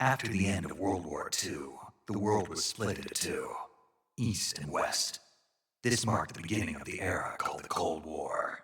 After the end of World War II, the world was split into two, East and West. This marked the beginning of the era called the Cold War.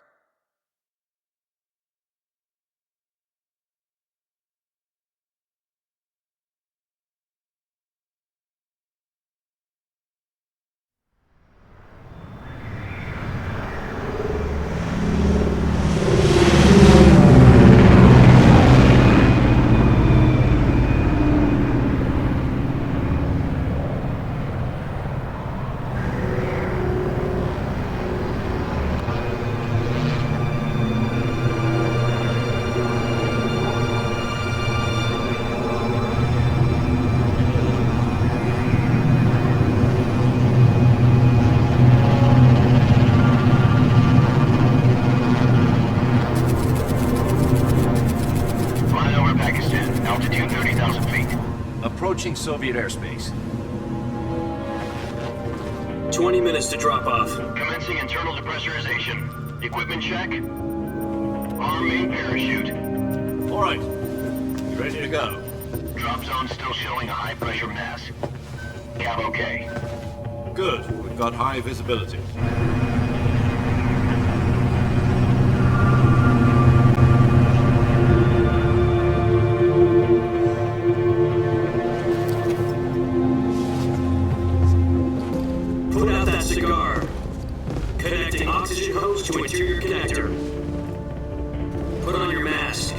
Approaching Soviet airspace. 20 minutes to drop off. Commencing internal depressurization. Equipment check. Arm main parachute. All right. You ready to go? Drop zone still showing a high pressure mass. Cab okay. Good. We've got high visibility. Put out that cigar. Connecting oxygen hose to interior connector. Put on your mask.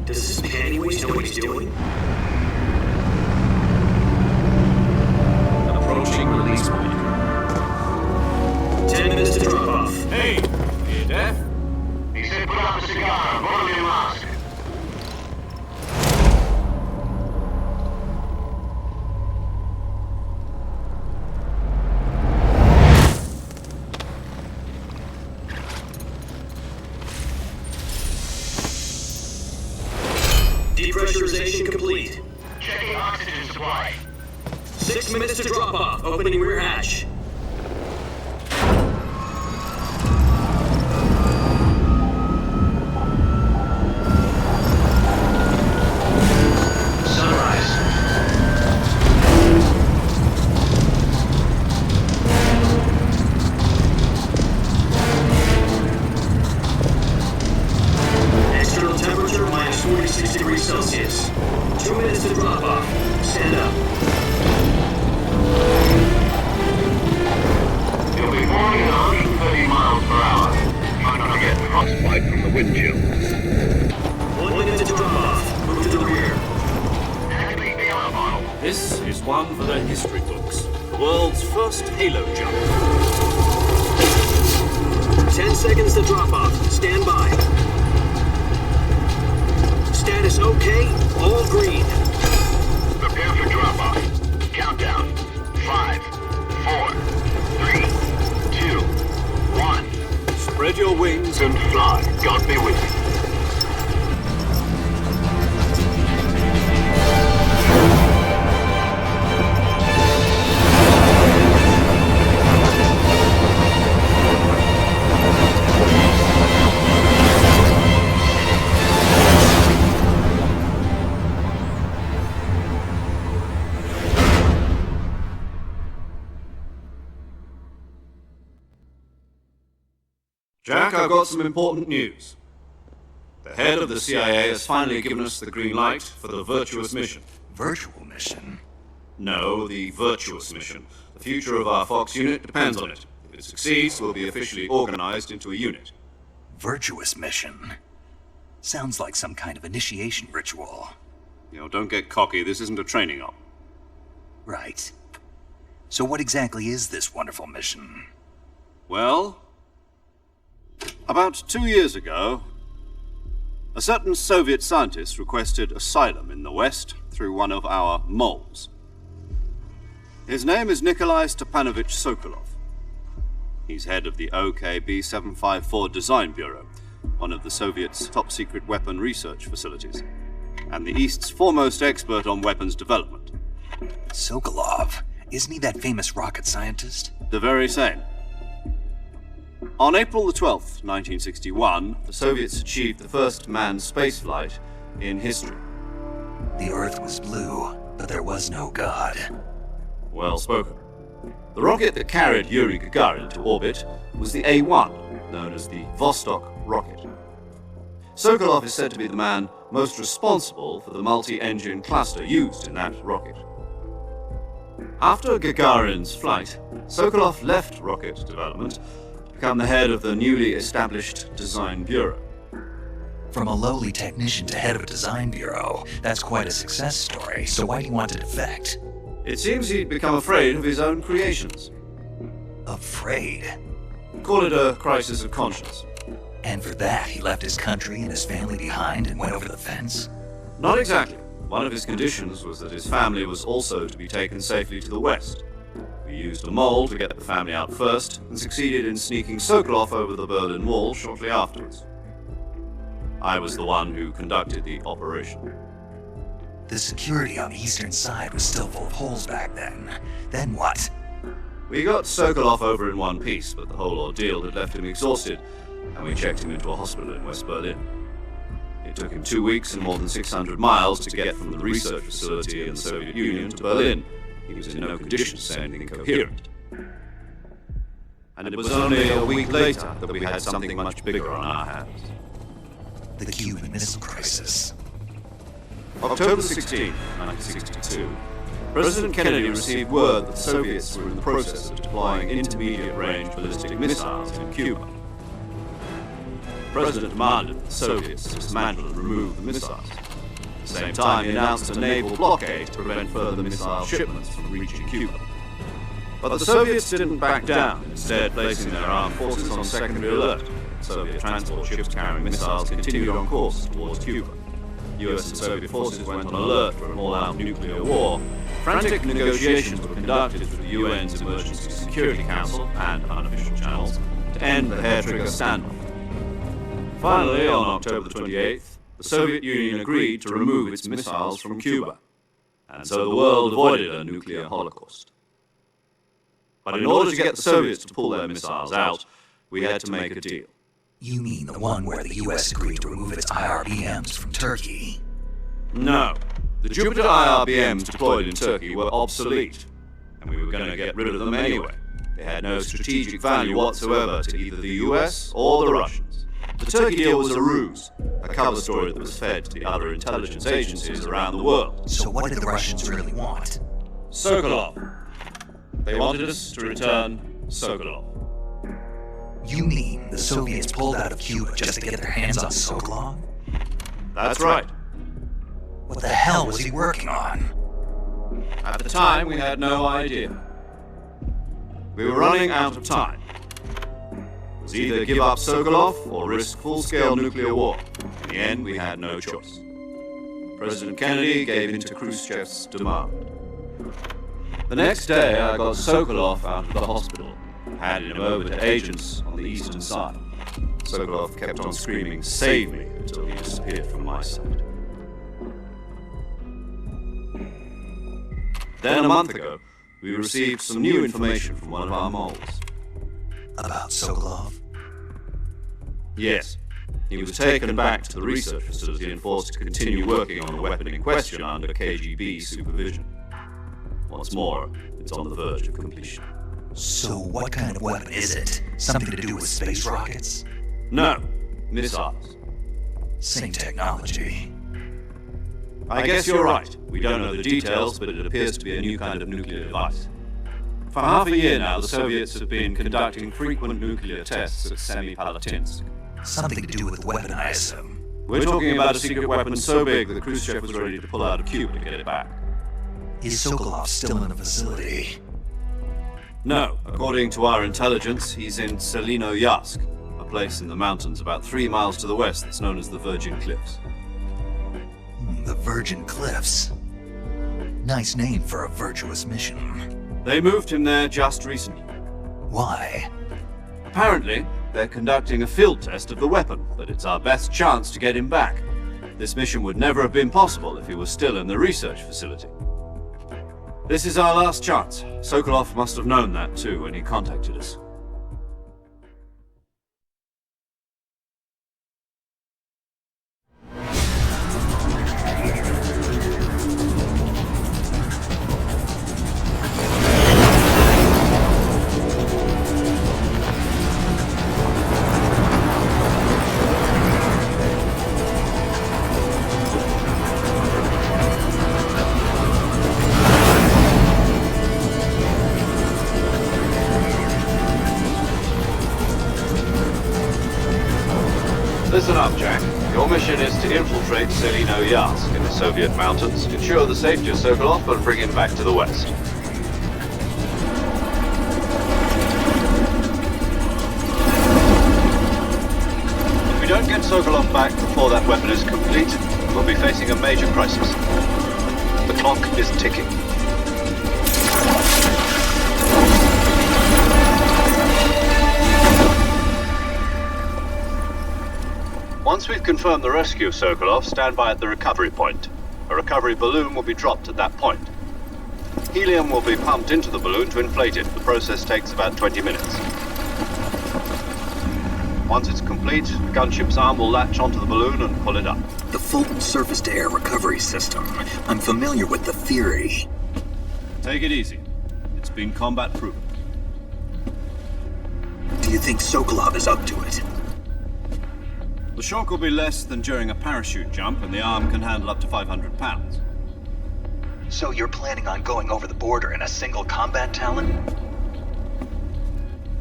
Does this panty waste know what he's doing? Approaching release point. 10 minutes to drop off. Hey! Are you deaf? He said put out the cigar. Put on your mask. Depressurization complete. Checking oxygen supply. 6 minutes to drop off. Opening rear hatch. Sunrise. External temperature minus 46 degrees Celsius. 2 minutes to drop off. Stand up. You'll be falling at 130 miles per hour. Try not to get frostbite from the wind chill. 1 minute to drop off. Move to the rear. Activate the alarm model. This is one for the history books. The world's first halo jump. 10 seconds to drop off. Stand by. Status okay. All green. Prepare for drop-off. Countdown. 5, 4, 3, 2, 1. Spread your wings And fly. God be with you. Jack, I've got some important news. The head of the CIA has finally given us the green light for the virtuous mission. Virtual mission? No, the virtuous mission. The future of our Fox unit depends on it. If it succeeds, we'll be officially organized into a unit. Virtuous mission? Sounds like some kind of initiation ritual. You know, don't get cocky. This isn't a training op. Right. So what exactly is this wonderful mission? Well, about 2 years ago, a certain Soviet scientist requested asylum in the West through one of our moles. His name is Nikolai Stepanovich Sokolov. He's head of the OKB-754 Design Bureau, one of the Soviets' top-secret weapon research facilities, and the East's foremost expert on weapons development. Sokolov? Isn't he that famous rocket scientist? The very same. On April the 12th, 1961, the Soviets achieved the first manned spaceflight in history. The Earth was blue, but there was no God. Well spoken. The rocket that carried Yuri Gagarin to orbit was the A-1, known as the Vostok rocket. Sokolov is said to be the man most responsible for the multi-engine cluster used in that rocket. After Gagarin's flight, Sokolov left rocket development to become the head of the newly established Design Bureau. From a lowly technician to head of a design bureau, that's quite a success story, so why do you want to defect? It seems he'd become afraid of his own creations. Afraid? Call it a crisis of conscience. And for that, he left his country and his family behind and went over the fence? Not exactly. One of his conditions was that his family was also to be taken safely to the west. We used a mole to get the family out first, and succeeded in sneaking Sokolov over the Berlin Wall shortly afterwards. I was the one who conducted the operation. The security on the eastern side was still full of holes back then. Then what? We got Sokolov over in one piece, but the whole ordeal had left him exhausted, and we checked him into a hospital in West Berlin. It took him 2 weeks and more than 600 miles to get from the research facility in the Soviet Union to Berlin. He was in no condition to say anything coherent. And it was only a week later that we had something much bigger on our hands. The Cuban Missile Crisis. October 16, 1962, President Kennedy received word that the Soviets were in the process of deploying intermediate-range ballistic missiles in Cuba. The President demanded that the Soviets dismantle and remove the missiles. At the same time, he announced a naval blockade to prevent further missile shipments from reaching Cuba. But the Soviets didn't back down, instead placing their armed forces on secondary alert. Soviet transport ships carrying missiles continued on course towards Cuba. US and Soviet forces went on alert for an all-out nuclear war. Frantic negotiations were conducted with the UN's Emergency Security Council and unofficial channels to end the hair-trigger standoff. Finally, on October 28th, the Soviet Union agreed to remove its missiles from Cuba, and so the world avoided a nuclear holocaust. But in order to get the Soviets to pull their missiles out, we had to make a deal. You mean the one where the US agreed to remove its IRBMs from Turkey? No. The Jupiter IRBMs deployed in Turkey were obsolete, and we were going to get rid of them anyway. They had no strategic value whatsoever to either the US or the Russians. The Turkey deal was a ruse, a cover story that was fed to the other intelligence agencies around the world. So what did the Russians really want? Sokolov. They wanted us to return Sokolov. You mean the Soviets pulled out of Cuba just to get their hands on Sokolov? That's right. What the hell was he working on? At the time, we had no idea. We were running out of time. It was either give up Sokolov or risk full-scale nuclear war. In the end, we had no choice. President Kennedy gave in to Khrushchev's demand. The next day, I got Sokolov out of the hospital, handed him over to agents on the eastern side. Sokolov kept on screaming, "Save me," until he disappeared from my sight. Then a month ago, we received some new information from one of our moles. About Sokolov? Yes. He was taken back to the research facility and forced to continue working on the weapon in question under KGB supervision. What's more, it's on the verge of completion. So what kind of weapon is it? Something to do with space rockets? No, missiles. Same technology. I guess you're right. We don't know the details, but it appears to be a new kind of nuclear device. For half a year now, the Soviets have been conducting frequent nuclear tests at Semipalatinsk. Something to do with the weapon, I assume. We're talking about a secret weapon so big that Khrushchev was ready to pull out of Cuba to get it back. Is Sokolov still in the facility? No. According to our intelligence, he's in Selinoyarsk, a place in the mountains about 3 miles to the west that's known as the Virgin Cliffs. The Virgin Cliffs. Nice name for a virtuous mission. They moved him there just recently. Why? Apparently, they're conducting a field test of the weapon, but it's our best chance to get him back. This mission would never have been possible if he was still in the research facility. This is our last chance. Sokolov must have known that too when he contacted us. up, Jack. Your mission is to infiltrate Selino-Yarsk in the Soviet mountains, ensure the safety of Sokolov, and bring him back to the West. If we don't get Sokolov back before that weapon is complete, we'll be facing a major crisis. The clock is ticking. Once we've confirmed the rescue of Sokolov, stand by at the recovery point. A recovery balloon will be dropped at that point. Helium will be pumped into the balloon to inflate it. The process takes about 20 minutes. Once it's complete, the gunship's arm will latch onto the balloon and pull it up. The Fulton surface-to-air recovery system. I'm familiar with the theory. Take it easy. It's been combat-proven. Do you think Sokolov is up to it? The shock will be less than during a parachute jump, and the arm can handle up to 500 pounds. So you're planning on going over the border in a single combat Talon?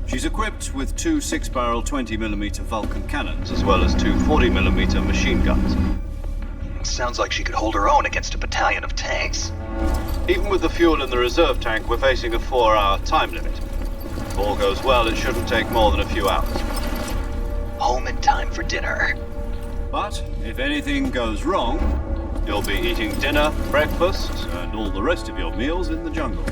She's equipped with two 6-barrel 20mm Vulcan cannons, as well as two 40mm machine guns. Sounds like she could hold her own against a battalion of tanks. Even with the fuel in the reserve tank, we're facing a 4-hour time limit. If all goes well, it shouldn't take more than a few hours. Home in time for dinner. But if anything goes wrong, you'll be eating dinner, breakfast, and all the rest of your meals in the jungle.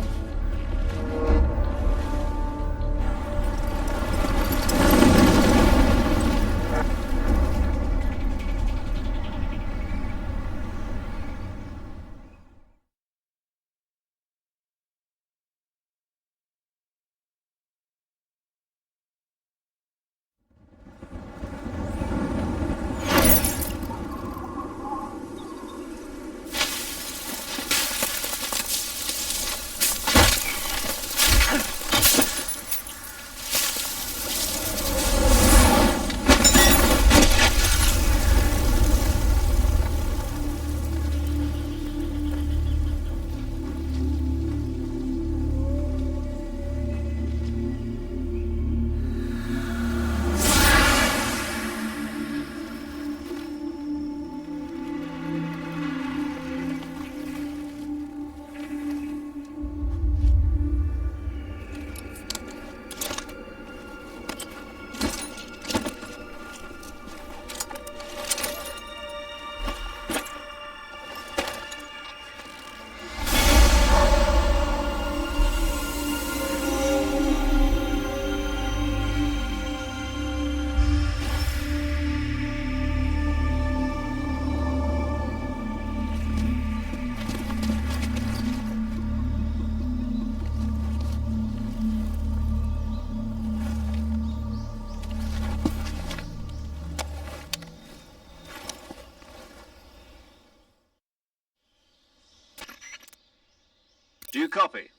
Do you copy?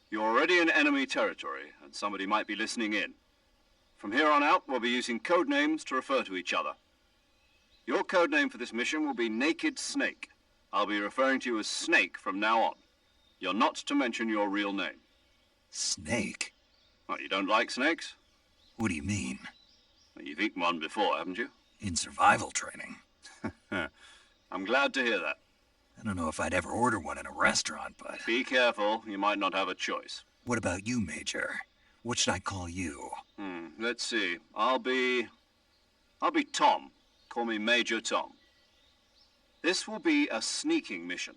You're already in enemy territory, and somebody might be listening in. From here on out, we'll be using code names to refer to each other. Your code name for this mission will be Naked Snake. I'll be referring to you as Snake from now on. You're not to mention your real name. Snake? What, you don't like snakes? What do you mean? Well, you've eaten one before, haven't you? In survival training? I'm glad to hear that. I don't know if I'd ever order one in a restaurant, but... Be careful, you might not have a choice. What about you, Major? What should I call you? Let's see. I'll be Tom. Call me Major Tom. This will be a sneaking mission.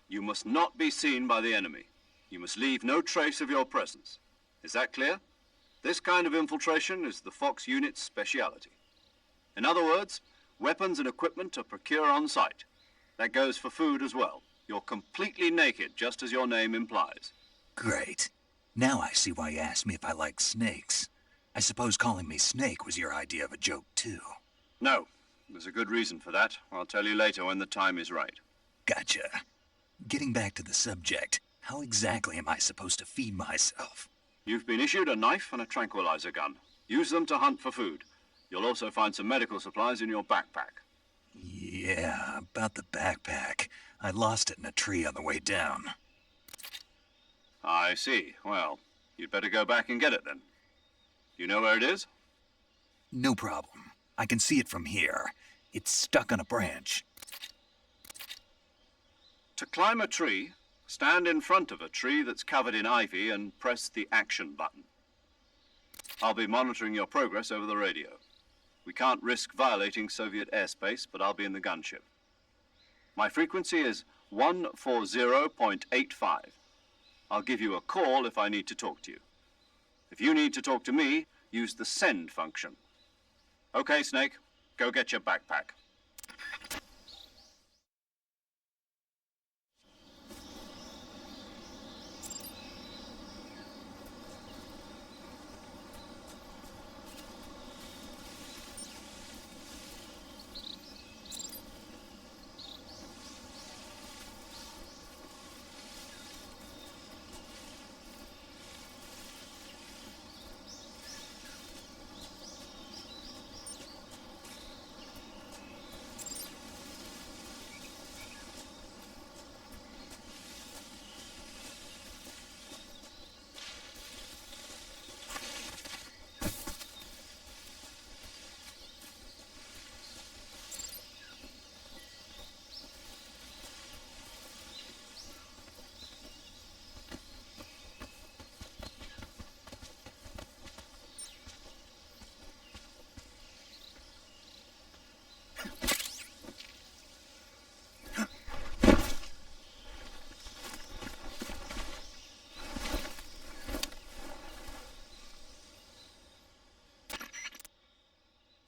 You must not be seen by the enemy. You must leave no trace of your presence. Is that clear? This kind of infiltration is the Fox unit's speciality. In other words, weapons and equipment are procured on site. That goes for food as well. You're completely naked, just as your name implies. Great. Now I see why you asked me if I like snakes. I suppose calling me Snake was your idea of a joke, too. No. There's a good reason for that. I'll tell you later when the time is right. Gotcha. Getting back to the subject, how exactly am I supposed to feed myself? You've been issued a knife and a tranquilizer gun. Use them to hunt for food. You'll also find some medical supplies in your backpack. Yeah, about the backpack. I lost it in a tree on the way down. I see. Well, you'd better go back and get it then. You know where it is? No problem. I can see it from here. It's stuck on a branch. To climb a tree, stand in front of a tree that's covered in ivy and press the action button. I'll be monitoring your progress over the radio. We can't risk violating Soviet airspace, but I'll be in the gunship. My frequency is 140.85. I'll give you a call if I need to talk to you. If you need to talk to me, use the send function. Okay, Snake, go get your backpack.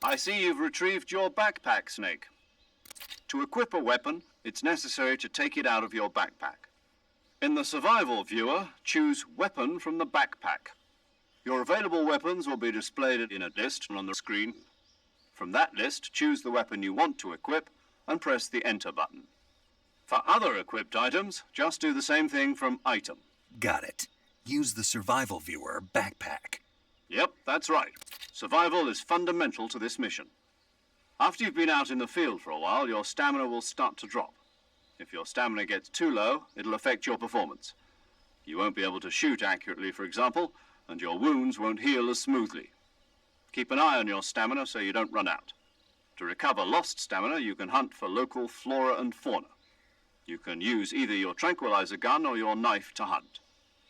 I see you've retrieved your backpack, Snake. To equip a weapon, it's necessary to take it out of your backpack. In the survival viewer, choose Weapon from the backpack. Your available weapons will be displayed in a list on the screen. From that list, choose the weapon you want to equip and press the Enter button. For other equipped items, just do the same thing from Item. Got it. Use the survival viewer backpack. Yep, that's right. Survival is fundamental to this mission. After you've been out in the field for a while, your stamina will start to drop. If your stamina gets too low, it'll affect your performance. You won't be able to shoot accurately, for example, and your wounds won't heal as smoothly. Keep an eye on your stamina so you don't run out. To recover lost stamina, you can hunt for local flora and fauna. You can use either your tranquilizer gun or your knife to hunt.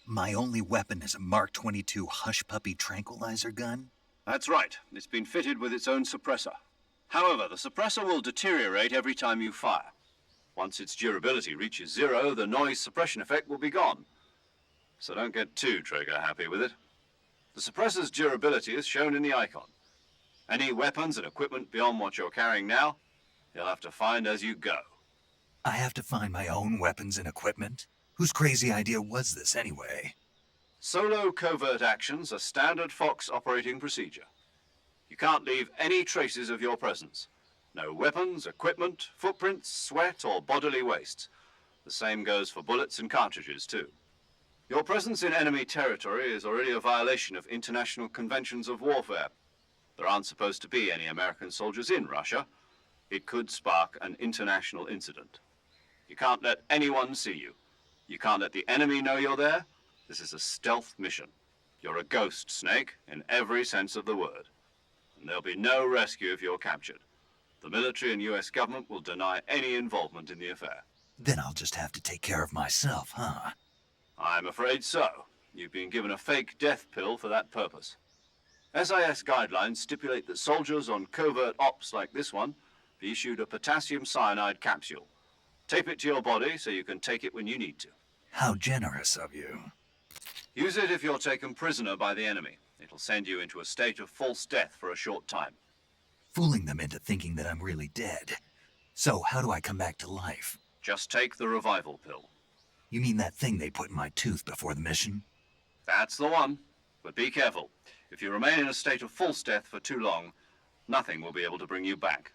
My only weapon is a Mark 22 Hush Puppy tranquilizer gun? That's right. It's been fitted with its own suppressor. However, the suppressor will deteriorate every time you fire. Once its durability reaches 0, the noise suppression effect will be gone. So don't get too trigger-happy with it. The suppressor's durability is shown in the icon. Any weapons and equipment beyond what you're carrying now, you'll have to find as you go. I have to find my own weapons and equipment? Whose crazy idea was this anyway? Solo covert actions are standard Fox operating procedure. You can't leave any traces of your presence. No weapons, equipment, footprints, sweat, or bodily wastes. The same goes for bullets and cartridges, too. Your presence in enemy territory is already a violation of international conventions of warfare. There aren't supposed to be any American soldiers in Russia. It could spark an international incident. You can't let anyone see you. You can't let the enemy know you're there. This is a stealth mission. You're a ghost, Snake, in every sense of the word. And there'll be no rescue if you're captured. The military and US government will deny any involvement in the affair. Then I'll just have to take care of myself, huh? I'm afraid so. You've been given a fake death pill for that purpose. SIS guidelines stipulate that soldiers on covert ops like this one be issued a potassium cyanide capsule. Tape it to your body so you can take it when you need to. How generous of you. Use it if you're taken prisoner by the enemy. It'll send you into a state of false death for a short time. Fooling them into thinking that I'm really dead. So how do I come back to life? Just take the revival pill. You mean that thing they put in my tooth before the mission? That's the one. But be careful. If you remain in a state of false death for too long, nothing will be able to bring you back.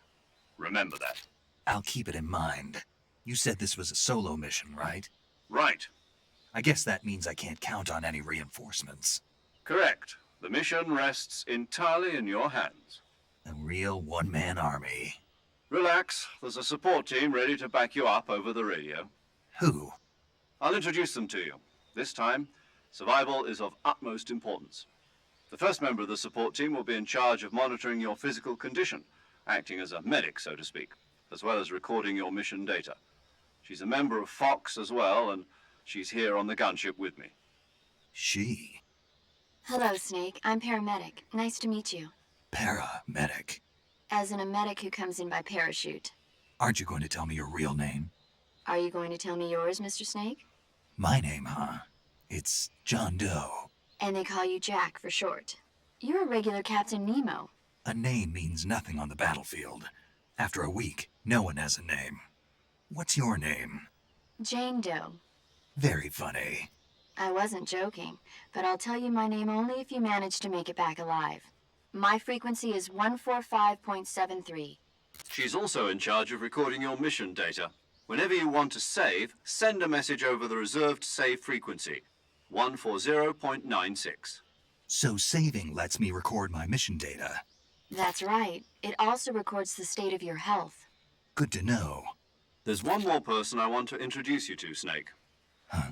Remember that. I'll keep it in mind. You said this was a solo mission, right? Right. I guess that means I can't count on any reinforcements. Correct. The mission rests entirely in your hands. A real one-man army. Relax. There's a support team ready to back you up over the radio. Who? I'll introduce them to you. This time, survival is of utmost importance. The first member of the support team will be in charge of monitoring your physical condition, acting as a medic, so to speak, as well as recording your mission data. She's a member of Fox as well, and she's here on the gunship with me. She? Hello, Snake. I'm paramedic. Nice to meet you. Paramedic. As in a medic who comes in by parachute. Aren't you going to tell me your real name? Are you going to tell me yours, Mr. Snake? My name, huh? It's John Doe. And they call you Jack for short. You're a regular Captain Nemo. A name means nothing on the battlefield. After a week, no one has a name. What's your name? Jane Doe. Very funny. I wasn't joking, but I'll tell you my name only if you manage to make it back alive. My frequency is 145.73. She's also in charge of recording your mission data. Whenever you want to save, send a message over the reserved save frequency, 140.96. So saving lets me record my mission data. That's right. It also records the state of your health. Good to know. There's one more person I want to introduce you to, Snake. Huh?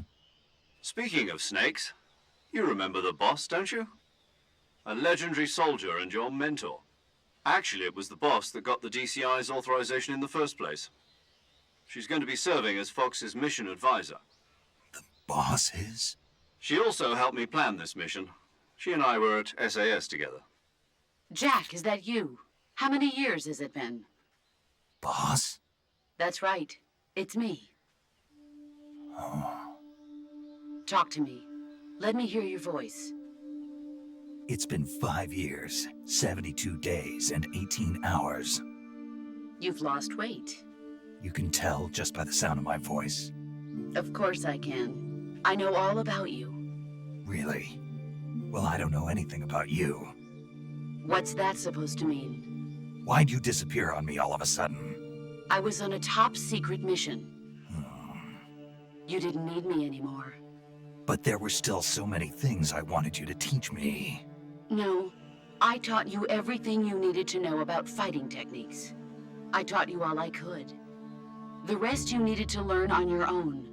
Speaking of snakes, you remember the boss, don't you? A legendary soldier and your mentor. Actually, it was the boss that got the DCI's authorization in the first place. She's going to be serving as Fox's mission advisor. The boss is? She also helped me plan this mission. She and I were at SAS together. Jack, is that you? How many years has it been? Boss? That's right. It's me. Oh. Talk to me. Let me hear your voice. It's been 5 years, 72 days, and 18 hours. You've lost weight. You can tell just by the sound of my voice. Of course I can. I know all about you. Really? Well, I don't know anything about you. What's that supposed to mean? Why'd you disappear on me all of a sudden? I was on a top-secret mission. You didn't need me anymore. But there were still so many things I wanted you to teach me. No, I taught you everything you needed to know about fighting techniques. I taught you all I could. The rest you needed to learn on your own.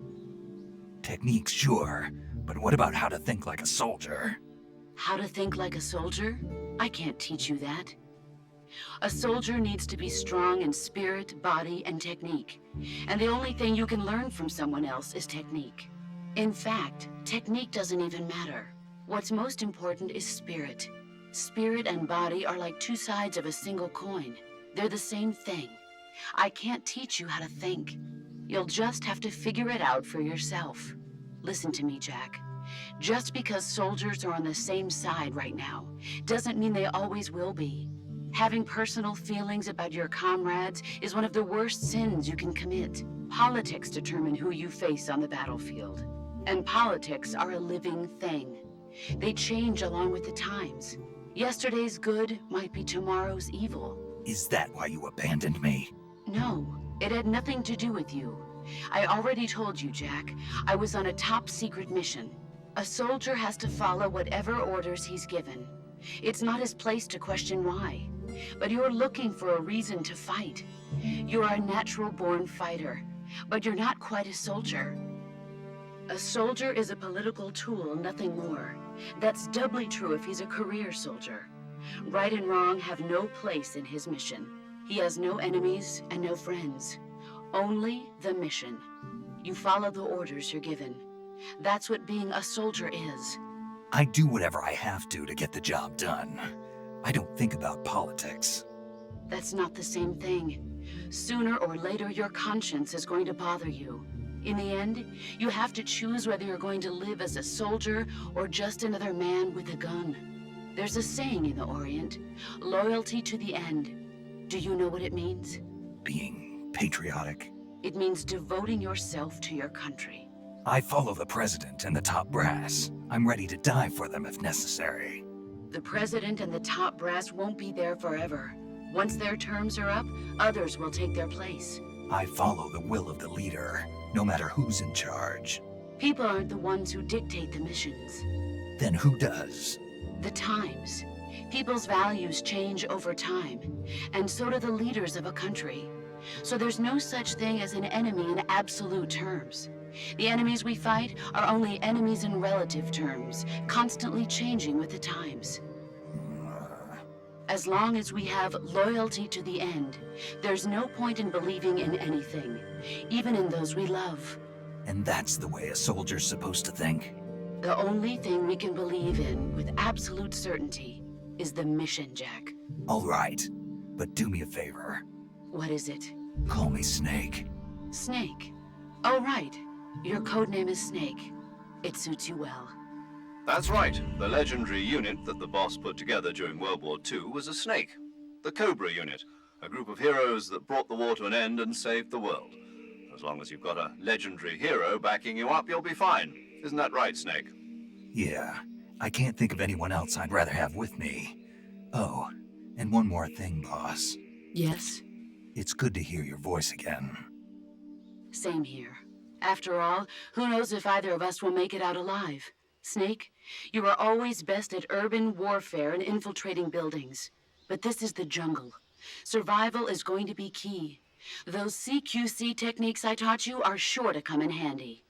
Techniques, sure, but what about how to think like a soldier? How to think like a soldier? I can't teach you that. A soldier needs to be strong in spirit, body, and technique. And the only thing you can learn from someone else is technique. In fact, technique doesn't even matter. What's most important is spirit. Spirit and body are like two sides of a single coin. They're the same thing. I can't teach you how to think. You'll just have to figure it out for yourself. Listen to me, Jack. Just because soldiers are on the same side right now doesn't mean they always will be. Having personal feelings about your comrades is one of the worst sins you can commit. Politics determine who you face on the battlefield. And politics are a living thing. They change along with the times. Yesterday's good might be tomorrow's evil. Is that why you abandoned me? No, it had nothing to do with you. I already told you, Jack. I was on a top-secret mission. A soldier has to follow whatever orders he's given. It's not his place to question why. But you're looking for a reason to fight. You are a natural-born fighter, but you're not quite a soldier. A soldier is a political tool, nothing more. That's doubly true if he's a career soldier. Right and wrong have no place in his mission. He has no enemies and no friends. Only the mission. You follow the orders you're given. That's what being a soldier is. I do whatever I have to get the job done. I don't think about politics. That's not the same thing. Sooner or later, your conscience is going to bother you. In the end, you have to choose whether you're going to live as a soldier or just another man with a gun. There's a saying in the Orient, loyalty to the end. Do you know what it means? Being patriotic. It means devoting yourself to your country. I follow the president and the top brass. I'm ready to die for them if necessary. The president and the top brass won't be there forever. Once their terms are up, others will take their place. I follow the will of the leader, no matter who's in charge. People aren't the ones who dictate the missions. Then who does? The times. People's values change over time, and so do the leaders of a country. So there's no such thing as an enemy in absolute terms. The enemies we fight are only enemies in relative terms, constantly changing with the times. As long as we have loyalty to the end, there's no point in believing in anything, even in those we love. And that's the way a soldier's supposed to think. The only thing we can believe in with absolute certainty is the mission, Jack. All right, but do me a favor. What is it? Call me Snake. Snake. Oh, right. Your codename is Snake. It suits you well. That's right. The legendary unit that the boss put together during World War II was a snake. The Cobra unit, a group of heroes that brought the war to an end and saved the world. As long as you've got a legendary hero backing you up, you'll be fine. Isn't that right, Snake? Yeah, I can't think of anyone else I'd rather have with me. Oh, and one more thing, boss. Yes? It's good to hear your voice again. Same here. After all, who knows if either of us will make it out alive? Snake, you are always best at urban warfare and infiltrating buildings. But this is the jungle. Survival is going to be key. Those CQC techniques I taught you are sure to come in handy.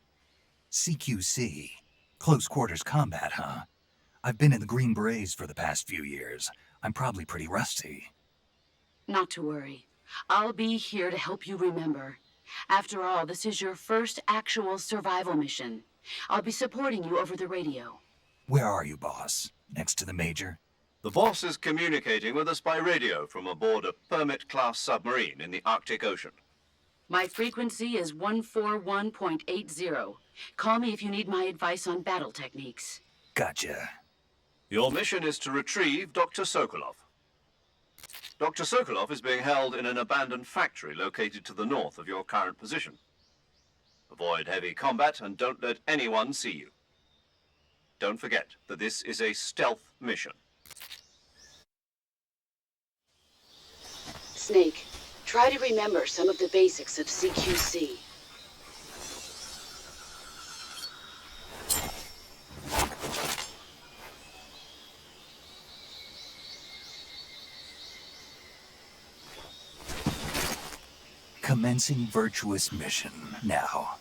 CQC? Close quarters combat, huh? I've been in the Green Berets for the past few years. I'm probably pretty rusty. Not to worry. I'll be here to help you remember. After all, this is your first actual survival mission. I'll be supporting you over the radio. Where are you, boss? Next to the Major? The boss is communicating with us by radio from aboard a Permit-class submarine in the Arctic Ocean. My frequency is 141.80. Call me if you need my advice on battle techniques. Gotcha. Your mission is to retrieve Dr. Sokolov. Dr. Sokolov is being held in an abandoned factory located to the north of your current position. Avoid heavy combat and don't let anyone see you. Don't forget that this is a stealth mission. Snake, try to remember some of the basics of CQC. Commencing virtuous mission now.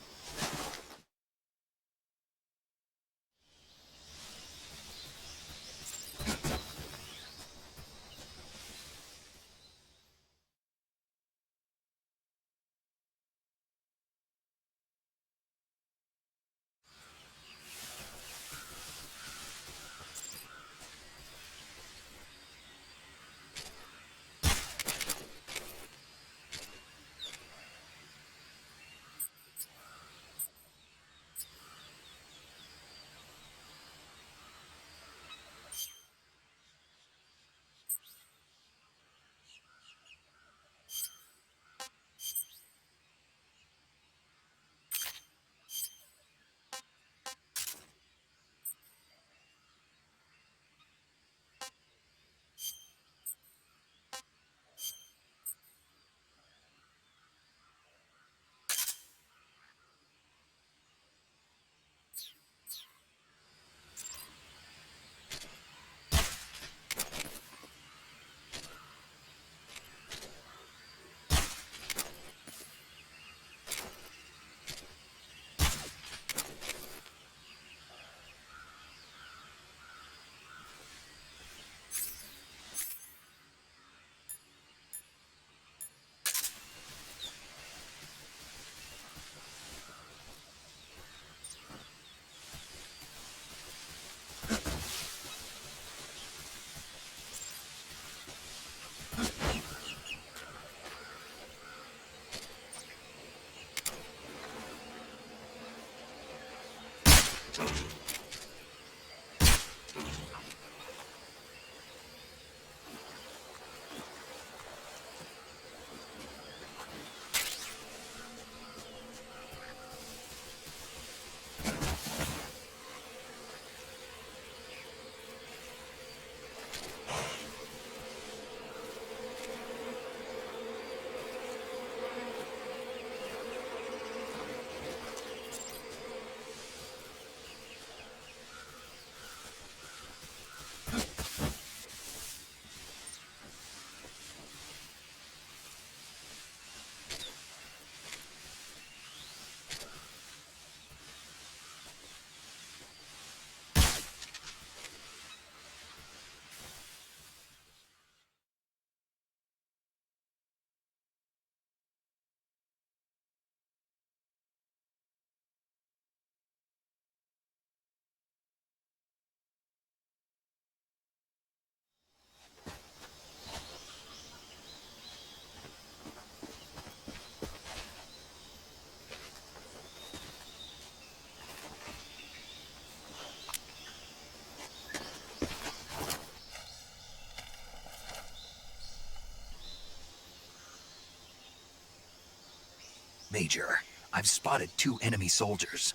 Major, I've spotted 2 enemy soldiers.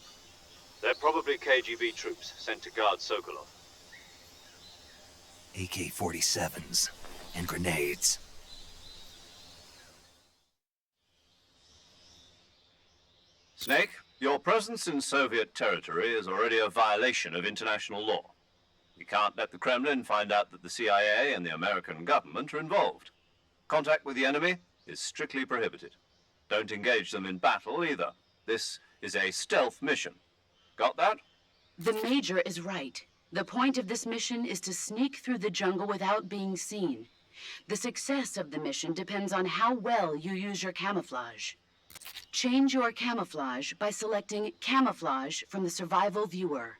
They're probably KGB troops sent to guard Sokolov. AK-47s and grenades. Snake, your presence in Soviet territory is already a violation of international law. We can't let the Kremlin find out that the CIA and the American government are involved. Contact with the enemy is strictly prohibited. Don't engage them in battle either. This is a stealth mission. Got that? The Major is right. The point of this mission is to sneak through the jungle without being seen. The success of the mission depends on how well you use your camouflage. Change your camouflage by selecting Camouflage from the Survival Viewer.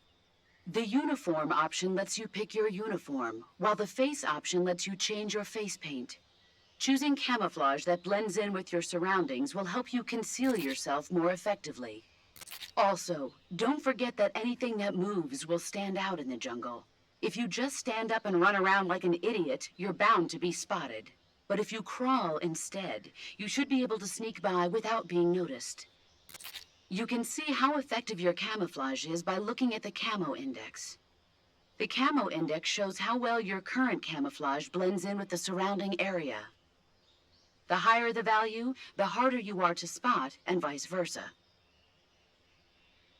The Uniform option lets you pick your uniform, while the Face option lets you change your face paint. Choosing camouflage that blends in with your surroundings will help you conceal yourself more effectively. Also, don't forget that anything that moves will stand out in the jungle. If you just stand up and run around like an idiot, you're bound to be spotted. But if you crawl instead, you should be able to sneak by without being noticed. You can see how effective your camouflage is by looking at the Camo Index. The Camo Index shows how well your current camouflage blends in with the surrounding area. The higher the value, the harder you are to spot, and vice versa.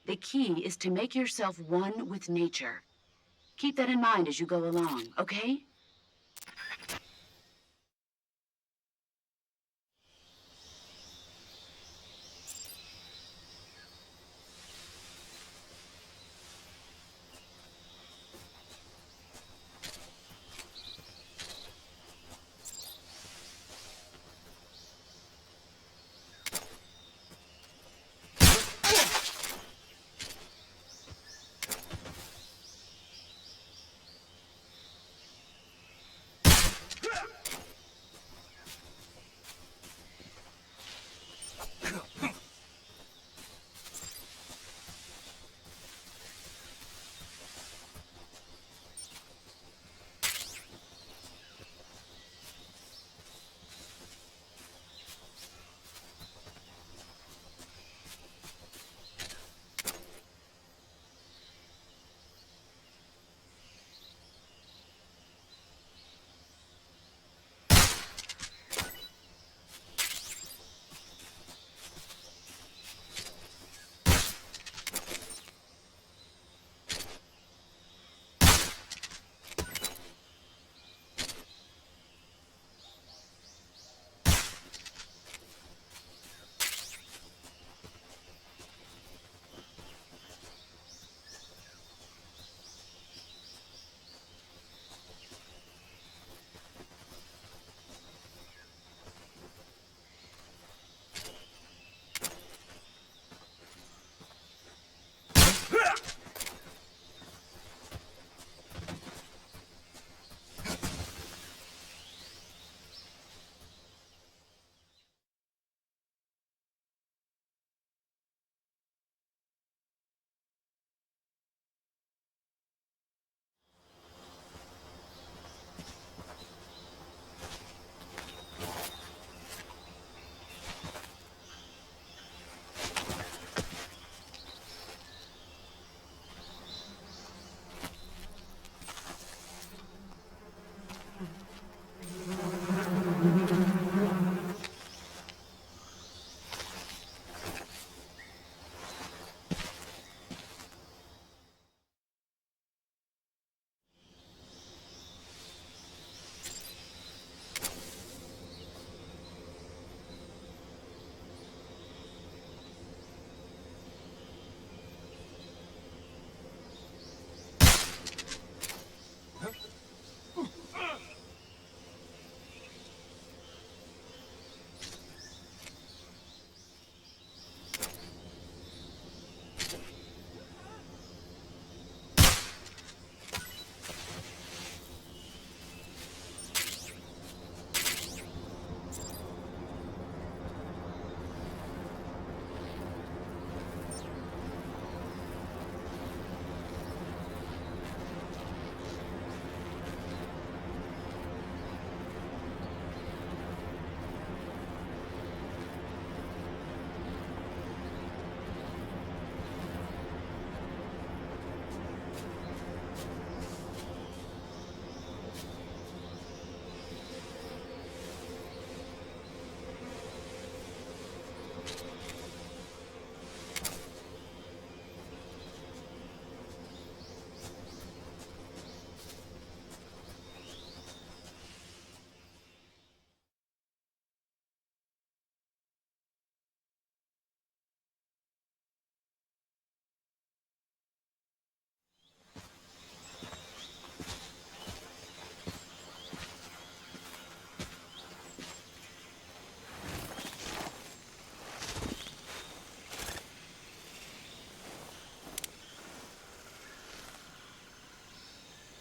The key is to make yourself one with nature. Keep that in mind as you go along, okay?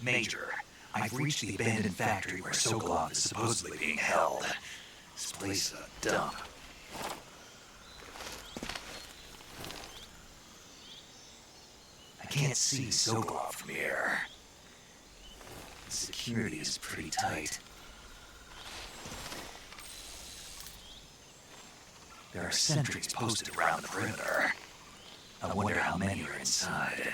Major, I've reached the abandoned factory where Sokolov is supposedly being held. This place is a dump. I can't see Sokolov from here. The security is pretty tight. There are sentries posted around the perimeter. I wonder how many are inside.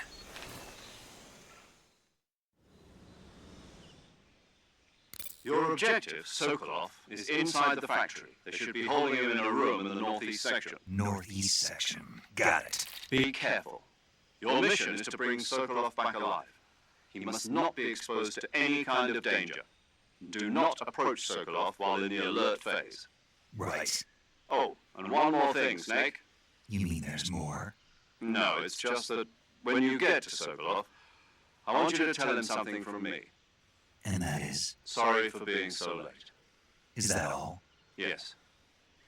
Your objective, Sokolov, is inside the factory. They should be holding him in a room in the northeast section. Northeast section. Got it. Be careful. Your mission is to bring Sokolov back alive. He must not be exposed to any kind of danger. Do not approach Sokolov while in the alert phase. Right. Oh, and one more thing, Snake. You mean there's more? No, it's just that when you get to Sokolov, I want you to tell him something from me. And that is? Sorry for being so late. Is that all? Yes.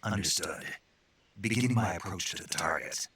Understood. Beginning my approach to the target.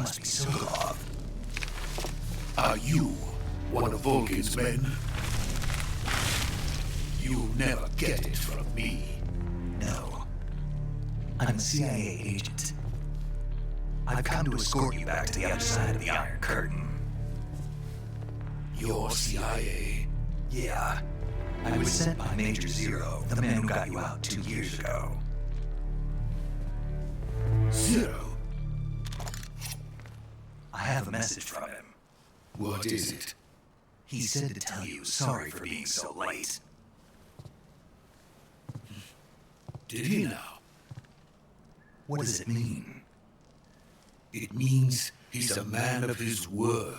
must be Sokolov. Are you one of Volkin's men? You'll never get it from me. No. I'm a CIA agent. I've come to escort you back to the other side of the Iron Curtain. You're CIA? Yeah. I was sent by Major Zero, the man who got you out 2 years ago. Zero? I have a message from him. What is it? He said to tell you sorry for being so late. Did he now? What does it mean? It means he's a man of his word.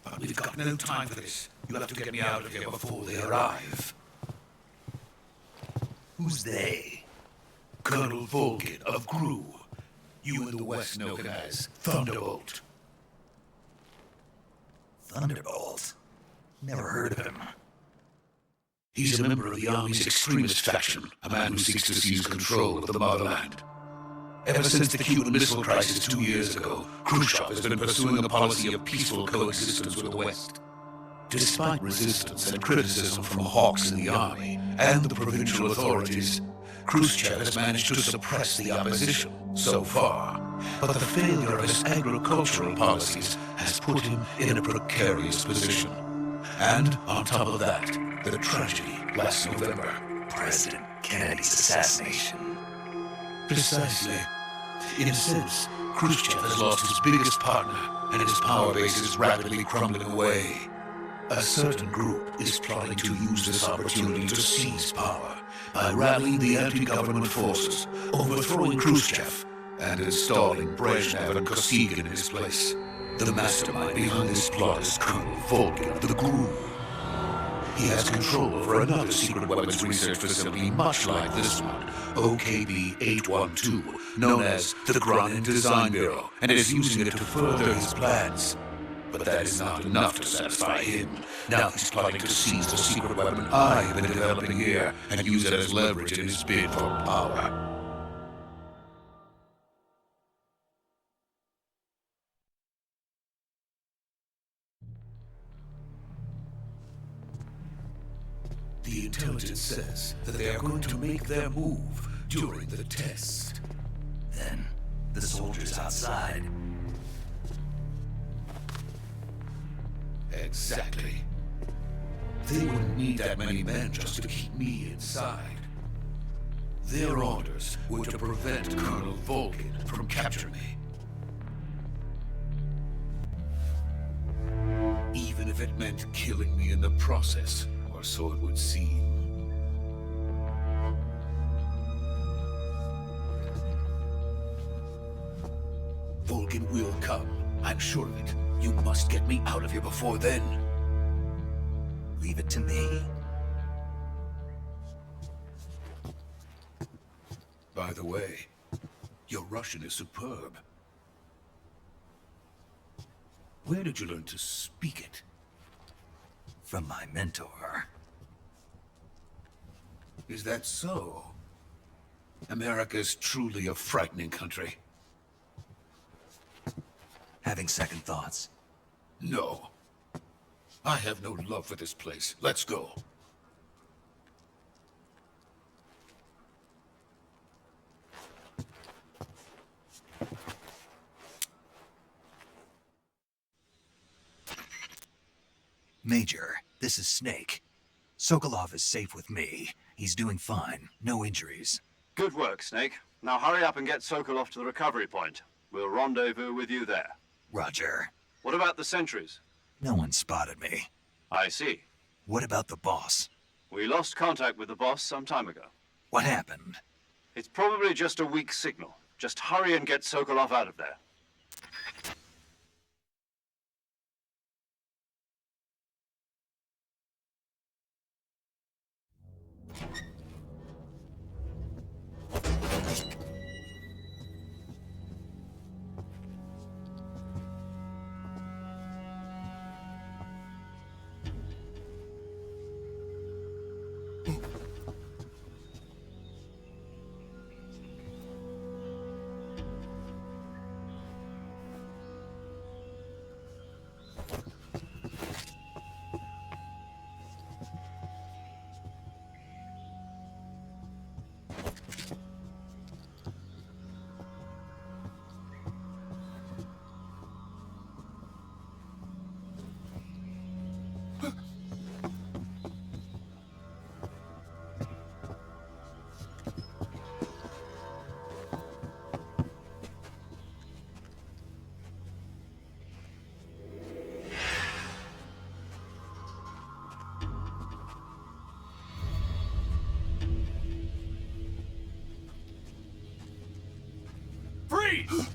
But we've got no time for this. You'll have to get me out of here before they arrive. Who's they? Colonel Volkin of GRU. You in the West know him as Thunderbolt. Thunderbolt? Never heard of him. He's a member of the Army's extremist faction, a man who seeks to seize control of the motherland. Ever since the Cuban Missile Crisis 2 years ago, Khrushchev has been pursuing a policy of peaceful coexistence with the West. Despite resistance and criticism from hawks in the army and the provincial authorities, Khrushchev has managed to suppress the opposition so far. But the failure of his agricultural policies has put him in a precarious position. And on top of that, the tragedy last November. President Kennedy's assassination. Precisely. In a sense, Khrushchev has lost his biggest partner, and his power base is rapidly crumbling away. A certain group is plotting to use this opportunity to seize power by rallying the anti-government forces, overthrowing Khrushchev, and installing Brezhnev and Kosygin in his place. The mastermind behind this plot is Colonel Volkin of the GRU. He has control over another secret weapons research facility much like this one, OKB-812, known as the Granin Design Bureau, and is using it to further his plans. But that is not enough to satisfy him. Now he's plotting to seize the secret weapon I have been developing here and use it as leverage in his bid for power. The intelligence says that they are going to make their move during the test. Then, the soldiers outside. Exactly. They wouldn't need that many men just to keep me inside. Their orders were to prevent Colonel Volkin from capturing me. Even if it meant killing me in the process, or so it would seem. Volkin will come. I'm sure of it. You must get me out of here before then. Leave it to me. By the way, your Russian is superb. Where did you learn to speak it? From my mentor. Is that so? America's truly a frightening country. Having second thoughts. No. I have no love for this place. Let's go. Major, this is Snake. Sokolov is safe with me. He's doing fine. No injuries. Good work, Snake. Now hurry up and get Sokolov to the recovery point. We'll rendezvous with you there. Roger. What about the sentries? No one spotted me. I see. What about the boss? We lost contact with the boss some time ago. What happened? It's probably just a weak signal. Just hurry and get Sokolov out of there. Freeze!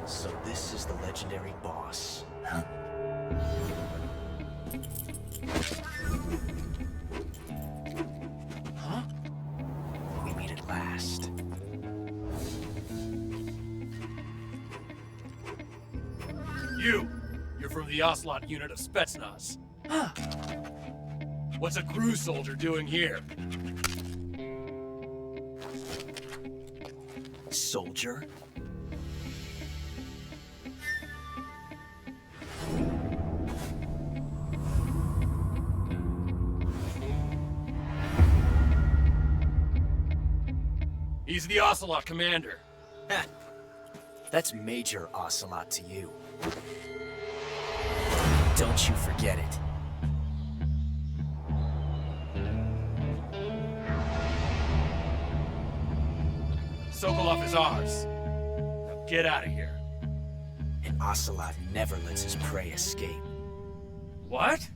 So this is the legendary boss. Huh? We meet at last. You're from the Ocelot unit of Spetsnaz. What's a crew soldier doing here? Soldier? He's the Ocelot commander. Heh. That's Major Ocelot to you. Don't you forget it. Sokolov is ours. Now get out of here. And Ocelot never lets his prey escape. What?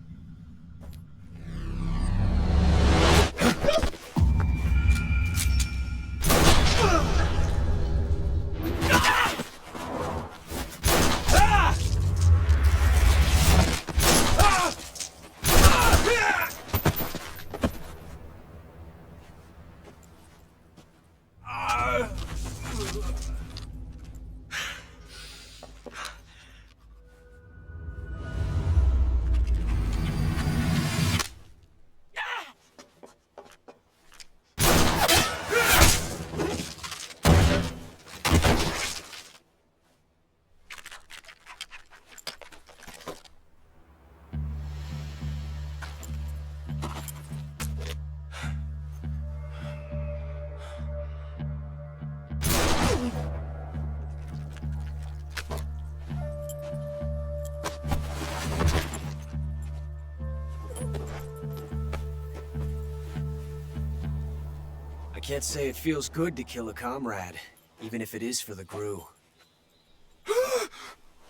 I can't say it feels good to kill a comrade, even if it is for the GRU.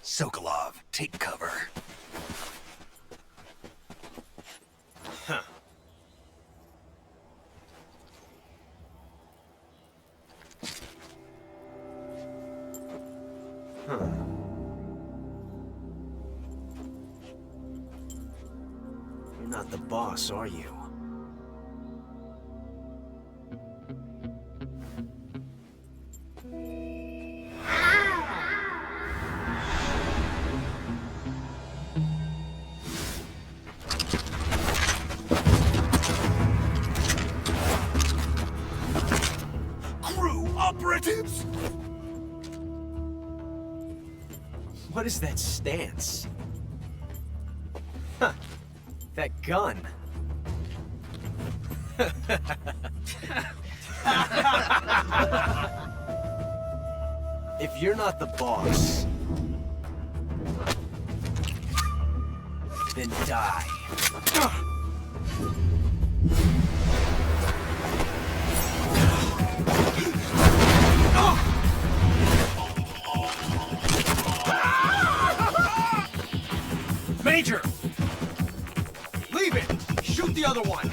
Sokolov, take cover. Huh. Huh. You're not the boss, are you? Operatives! What is that stance? Huh. That gun. If you're not the boss, then die. Major! Leave it! Shoot the other one!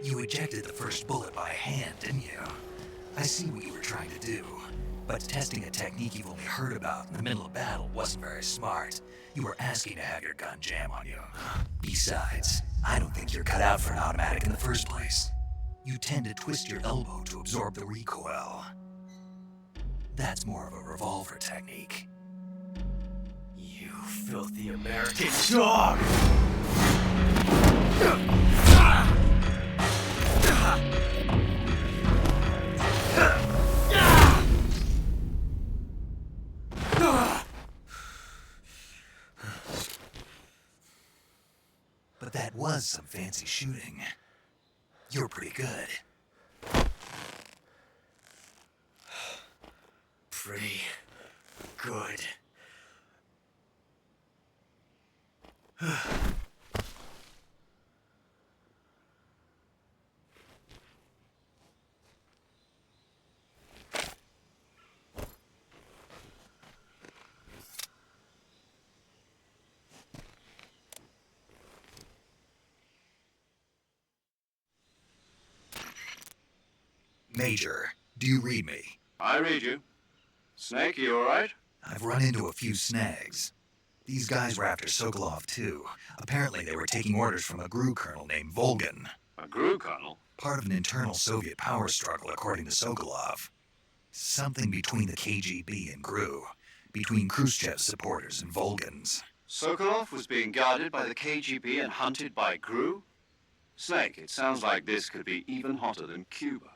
You ejected the first bullet by hand, didn't you? I see what you were trying to do. But testing a technique you've only heard about in the middle of battle wasn't very smart. You were asking to have your gun jam on you. Besides, I don't think you're cut out for an automatic in the first place. You tend to twist your elbow to absorb the recoil. That's more of a revolver technique. You filthy American dog! But that was some fancy shooting. You're pretty good. Pretty good. Major, do you read me? I read you. Snake, you alright? I've run into a few snags. These guys were after Sokolov too. Apparently they were taking orders from a GRU colonel named Volgin. A GRU colonel? Part of an internal Soviet power struggle, according to Sokolov. Something between the KGB and GRU. Between Khrushchev's supporters and Volgin's. Sokolov was being guarded by the KGB and hunted by GRU? Snake, it sounds like this could be even hotter than Cuba.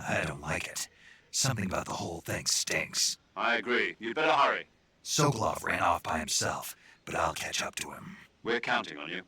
I don't like it. Something about the whole thing stinks. I agree. You'd better hurry. Sokolov ran off by himself, but I'll catch up to him. We're counting on you.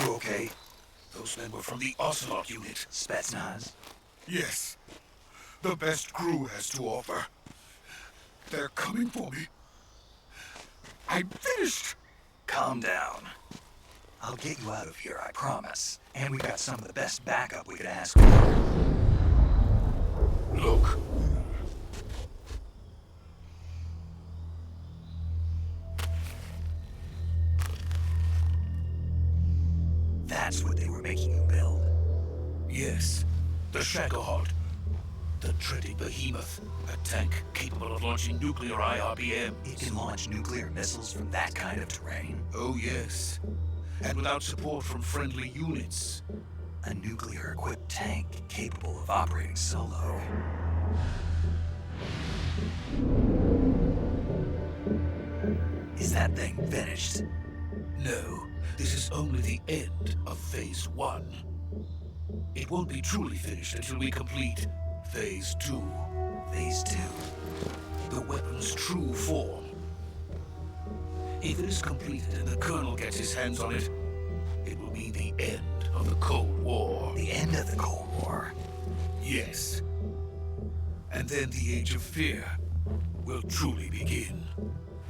You okay? Those men were from the Ocelot unit. Spetsnaz? Yes. The best GRU has to offer. They're coming for me. I'm finished. Calm down. I'll get you out of here, I promise. And we got some of the best backup we could ask for. Look. That's what they were making you build. Yes. The Shagohod. The dreaded behemoth. A tank capable of launching nuclear IRBM. It can launch nuclear missiles from that kind of terrain. Oh, yes. And without support from friendly units. A nuclear-equipped tank capable of operating solo. Is that thing finished? No, this is only the end of Phase 1. It won't be truly finished until we complete Phase 2. Phase 2. The weapon's true form. If it is completed and the Colonel gets his hands on it, it will mean the end of the Cold War. The end of the Cold War? Yes. And then the Age of Fear will truly begin.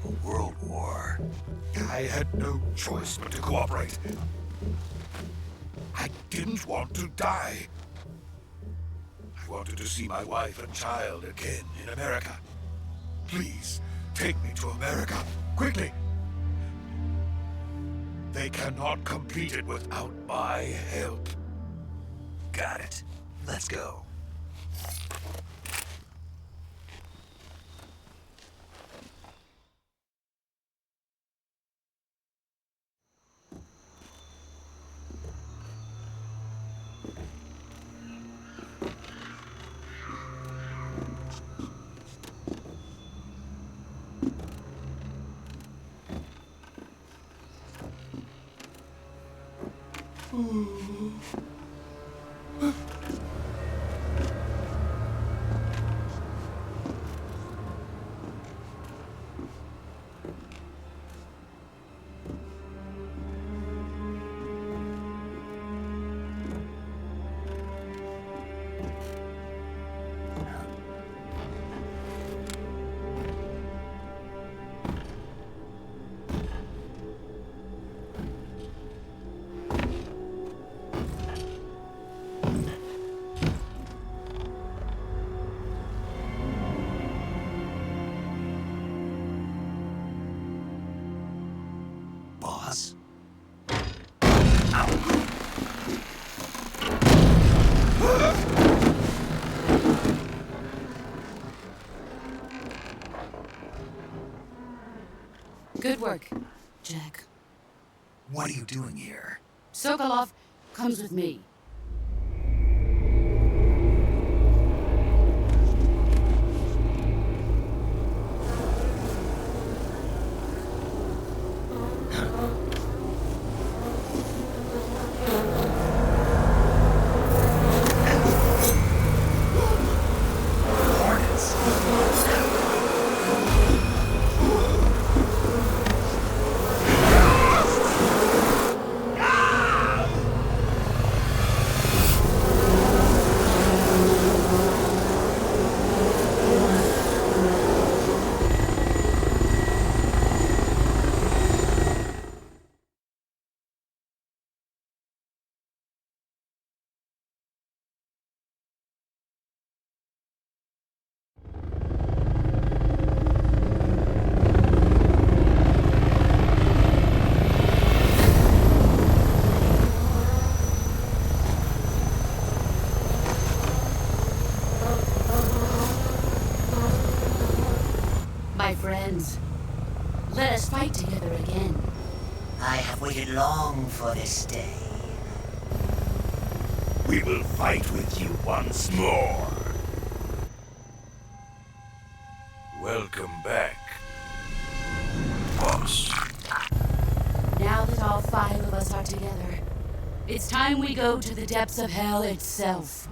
A world war. I had no choice but to cooperate. I didn't want to die. I wanted to see my wife and child again in America. Please, take me to America, quickly. They cannot complete it without my help. Got it. Let's go. Boss? Good work, Jack. What are you doing here? Sokolov comes with me. Hornets. My friends, let us fight together again. I have waited long for this day. We will fight with you once more. Welcome back, boss. Now that all 5 of us are together, it's time we go to the depths of hell itself.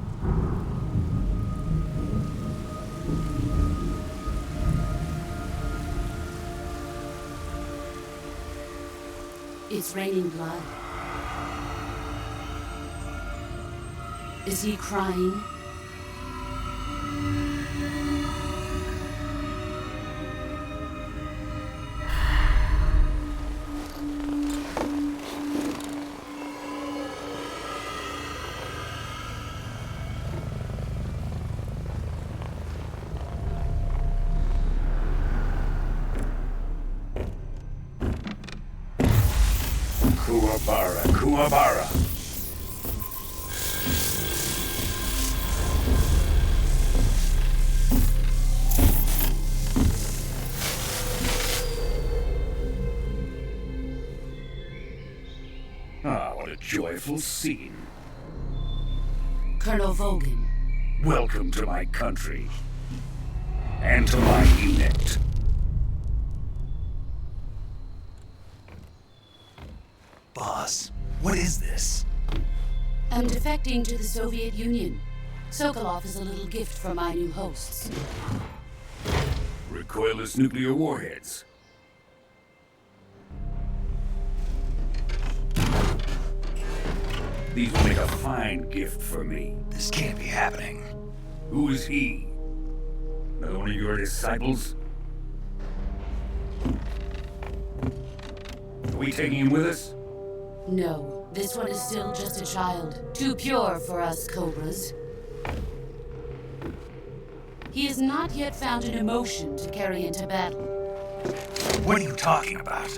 It's raining blood. Is he crying? Kuwabara, Kuwabara. Ah, what a joyful scene. Colonel Vogan. Welcome to my country. And to my unit. Boss, what is this? I'm defecting to the Soviet Union. Sokolov is a little gift for my new hosts. Recoilless nuclear warheads. These will make a fine gift for me. This can't be happening. Who is he? Another one of your disciples? Are we taking him with us? No, this one is still just a child. Too pure for us Cobras. He has not yet found an emotion to carry into battle. What are you talking about?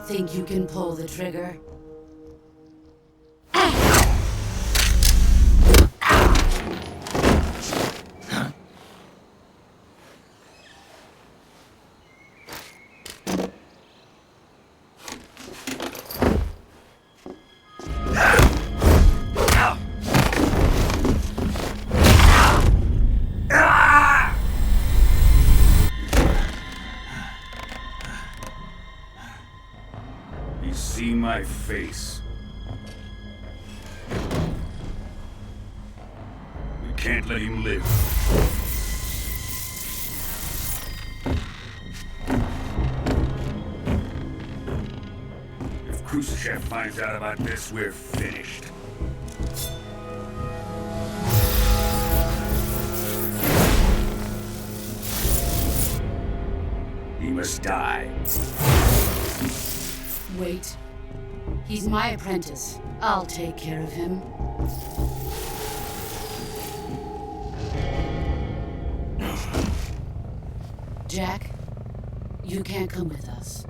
Think you can pull the trigger? You see my face. We can't let him live. If Khrushchev finds out about this, we're finished. He must die. Wait. He's my apprentice. I'll take care of him. Jack, you can't come with us.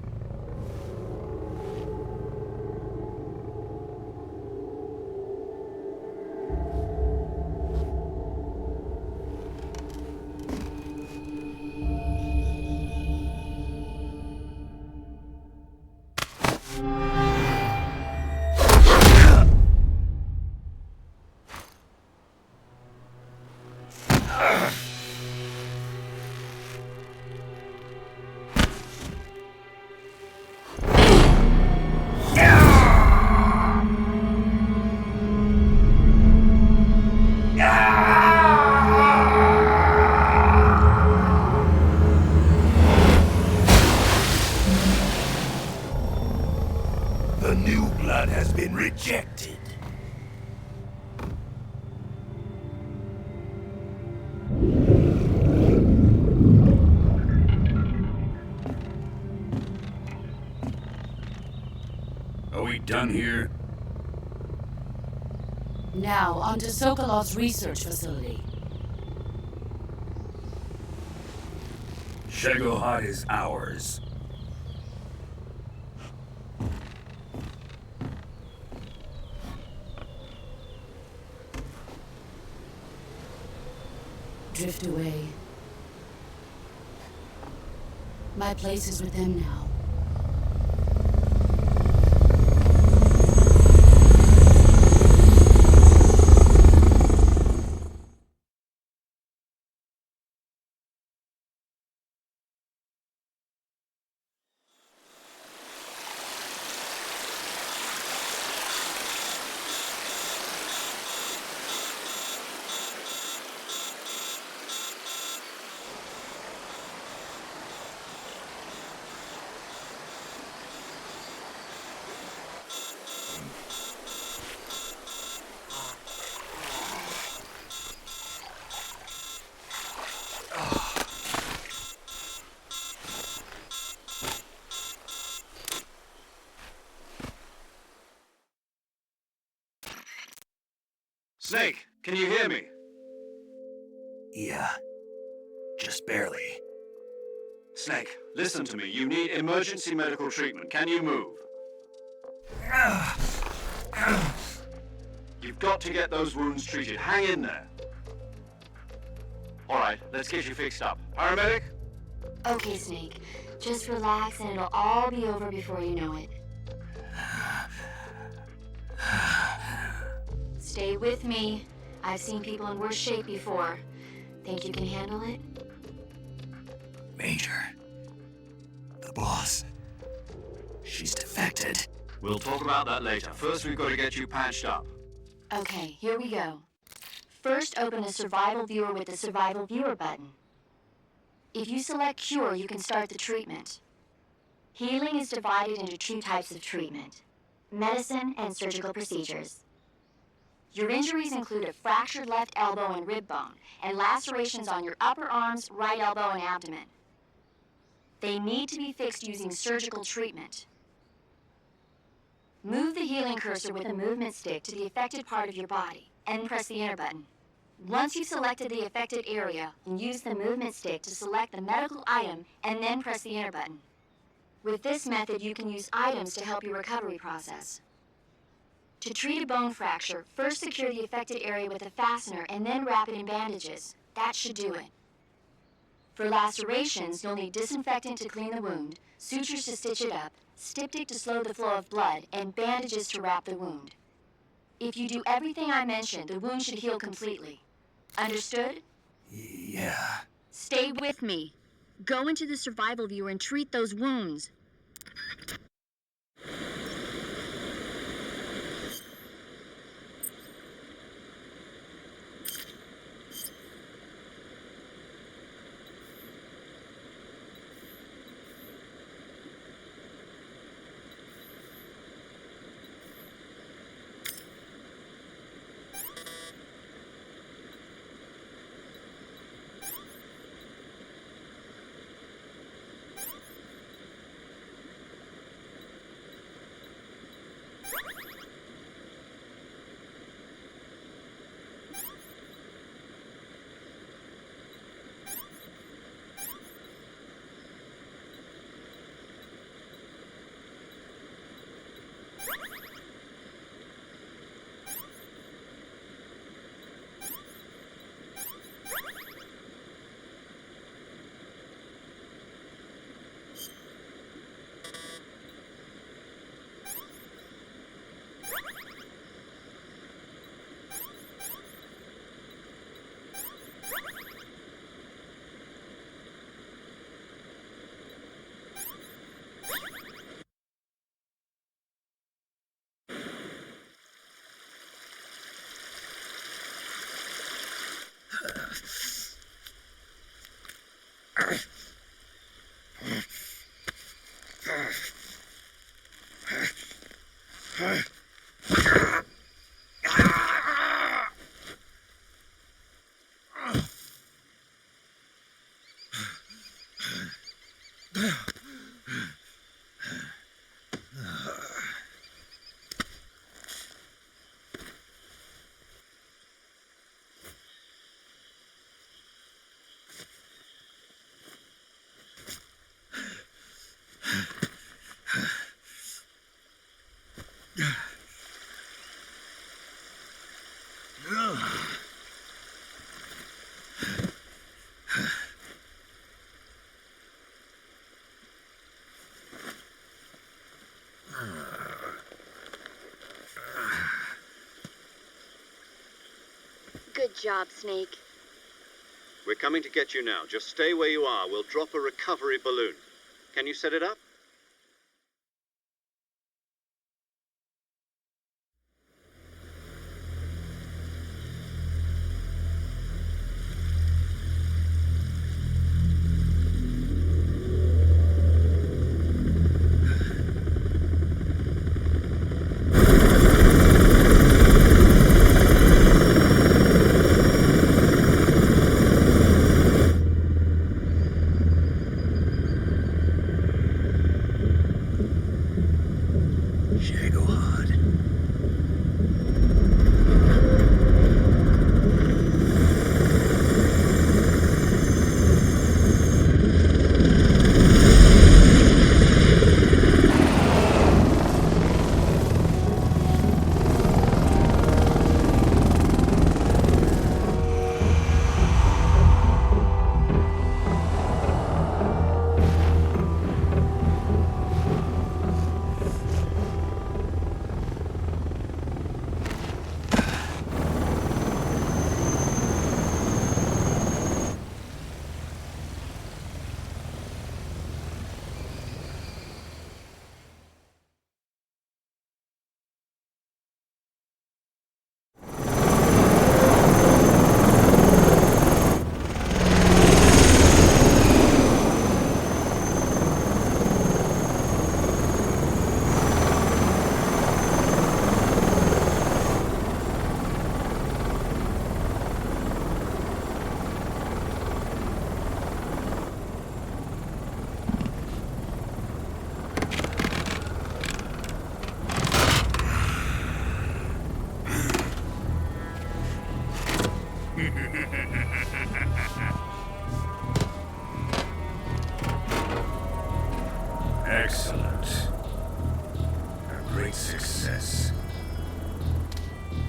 The new blood has been rejected. Are we done here? Now, on to Sokolov's research facility. Shegohod is ours. Drift away. My place is with them now. Snake, can you hear me? Yeah. Just barely. Snake, listen to me. You need emergency medical treatment. Can you move? You've got to get those wounds treated. Hang in there. All right, let's get you fixed up. Paramedic? Okay, Snake. Just relax and it'll all be over before you know it. Stay with me. I've seen people in worse shape before. Think you can handle it? Major. The boss. She's defected. We'll talk about that later. First, we've got to get you patched up. Okay, here we go. First, open a survival viewer with the survival viewer button. If you select cure, you can start the treatment. Healing is divided into two types of treatment: medicine and surgical procedures. Your injuries include a fractured left elbow and rib bone, and lacerations on your upper arms, right elbow, and abdomen. They need to be fixed using surgical treatment. Move the healing cursor with a movement stick to the affected part of your body, and press the enter button. Once you've selected the affected area, use the movement stick to select the medical item, and then press the enter button. With this method, you can use items to help your recovery process. To treat a bone fracture, first secure the affected area with a fastener and then wrap it in bandages. That should do it. For lacerations, you'll need disinfectant to clean the wound, sutures to stitch it up, styptic to slow the flow of blood, and bandages to wrap the wound. If you do everything I mentioned, the wound should heal completely. Understood? Yeah. Stay with me. Go into the survival viewer and treat those wounds. Good job, Snake. We're coming to get you now. Just stay where you are. We'll drop a recovery balloon. Can you set it up? Excellent. A great success.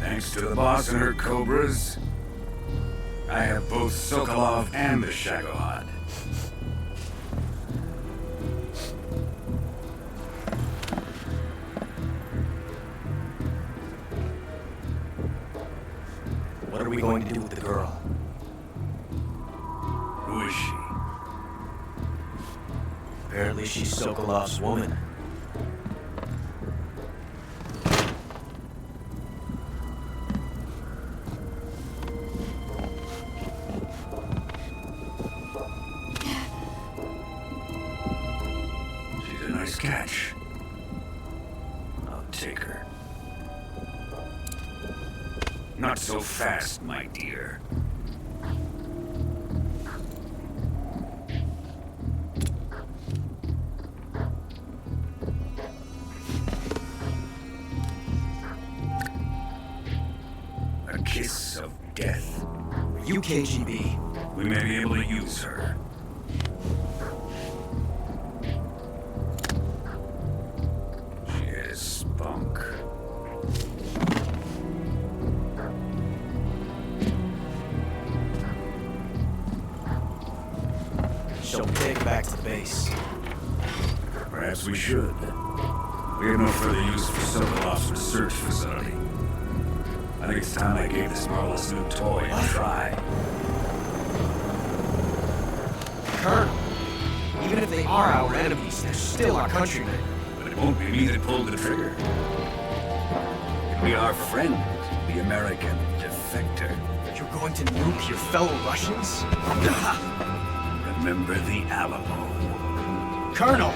Thanks to the boss and her cobras, I have both Sokolov and the Shagohod. What are we going to do with the girl? Who is she? Apparently she's Sokolov's woman. She's a nice catch. I'll take her. Not so fast, my dear. A kiss of death. You KGB. We may be able to use her. She has spunk. She'll take it back to the base. Perhaps we should. We have no further use for Sokolov's research facility. I think it's time I gave this marvelous new toy a try. Colonel, even if they are our enemies, they're still our countrymen. But it won't be me that pulled the trigger. It'll be our friend, the American defector. You're going to nuke your fellow Russians? Remember the Alamo. Colonel!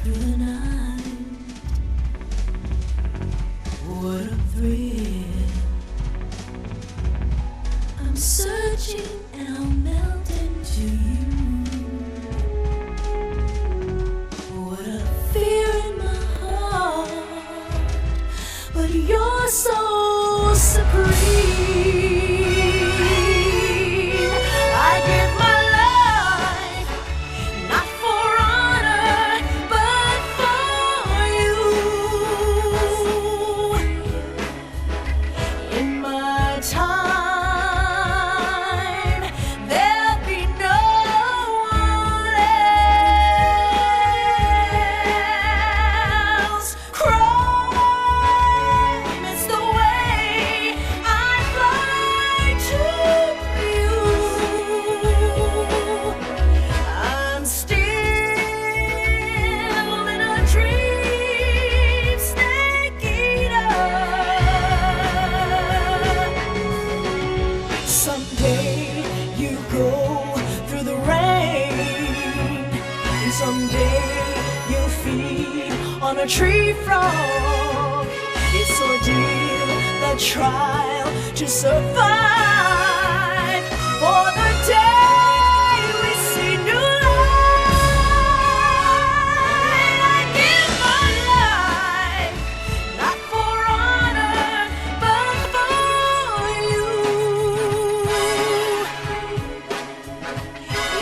through the night. What a thrill. I'm searching and I'll melt into you. What a fear in my heart, but you're so supreme. I give my life, not for honor, but for you. In my time, there'll be no one else. Crime is the way I'd like to you. I'm still in a dream, snake eater. Someday you go through the rain, and someday you feed on a tree frog. It's ordeal, the trial to survive for the day we see new light. I give my life, not for honor, but for you.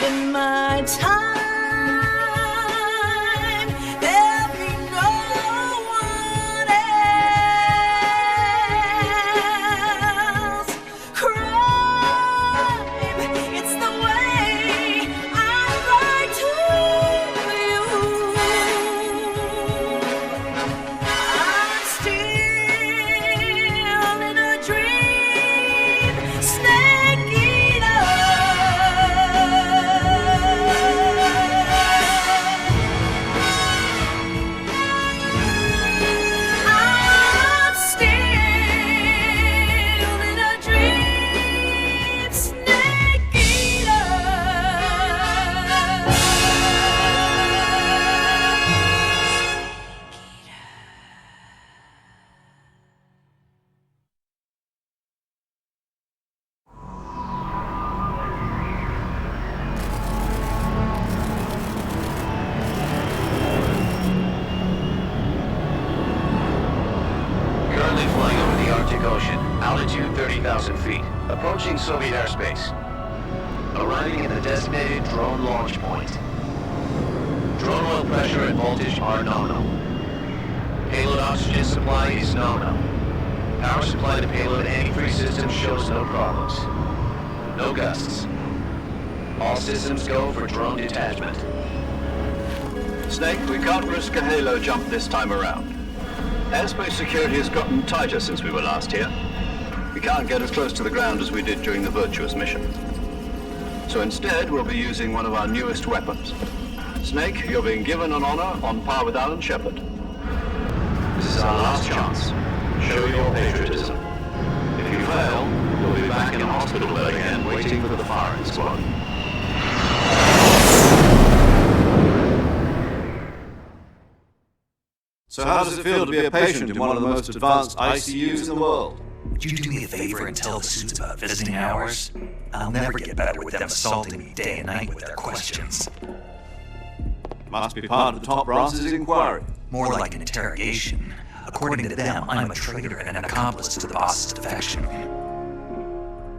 In my time, there'll be no one else. Crime, it's the way I'd like to you. I'm still in a dream, snake eater. I'm still in a dream, snake eater. Currently flying over the Arctic Ocean, altitude 30,000 feet, approaching Soviet airspace. Arriving at the designated drone launch point. Drone oil pressure and voltage are nominal. Payload oxygen supply is nominal. Power supply to payload antifreeze system shows no problems. No gusts. All systems go for drone detachment. Snake, we can't risk a halo jump this time around. Airspace security has gotten tighter since we were last here. We can't get as close to the ground as we did during the Virtuous mission. So instead, we'll be using one of our newest weapons. Snake, you're being given an honor on par with Alan Shepard. This is our last chance. Show your patriotism. If you fail, you'll be back in a hospital bed again waiting for the firing squad. So how does it feel to be a patient in one of the most advanced ICUs in the world? Would you do me a favor and tell the suits about visiting hours? I'll never get better with them assaulting me day and night with their questions. Must be part of the top brass's inquiry. More like an interrogation. According to them, I'm a traitor and an accomplice to the boss's defection.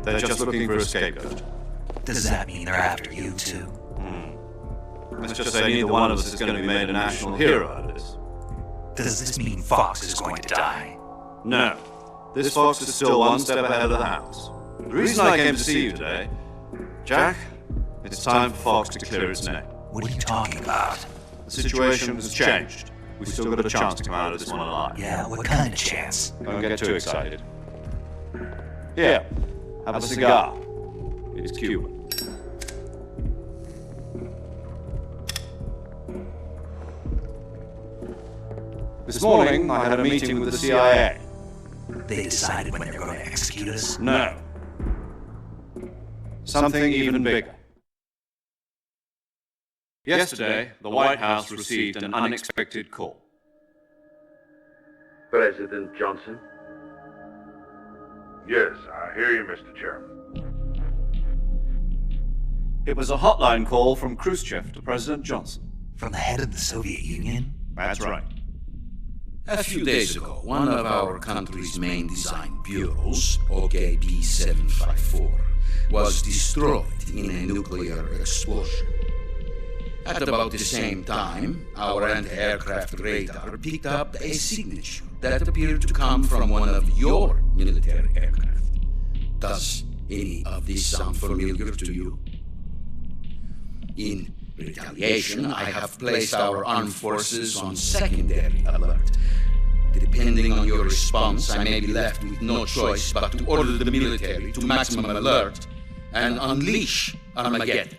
They're just looking for a scapegoat. Does that mean they're after you too? Let's just say neither one of us is going to be made a national hero out of this. Does this mean Fox is going to die? No. This Fox is still one step ahead of the house. The reason I came to see you today, Jack, it's time for Fox to clear its name. What are you talking about? The situation has changed. We've still got a chance to come out of this one alive. Yeah, what kind of chance? Don't get too excited. Here, have a cigar. It's Cuban. This morning, I had a meeting with the CIA. They decided when they're going to execute us? No. Something even bigger. Yesterday, the White House received an unexpected call. President Johnson? Yes, I hear you, Mr. Chairman. It was a hotline call from Khrushchev to President Johnson. From the head of the Soviet Union? That's right. A few days ago, one of our country's main design bureaus, OKB 754, was destroyed in a nuclear explosion. At about the same time, our anti-aircraft radar picked up a signature that appeared to come from one of your military aircraft. Does any of this sound familiar to you? In retaliation, I have placed our armed forces on secondary alert. Depending on your response, I may be left with no choice but to order the military to maximum alert and unleash Armageddon.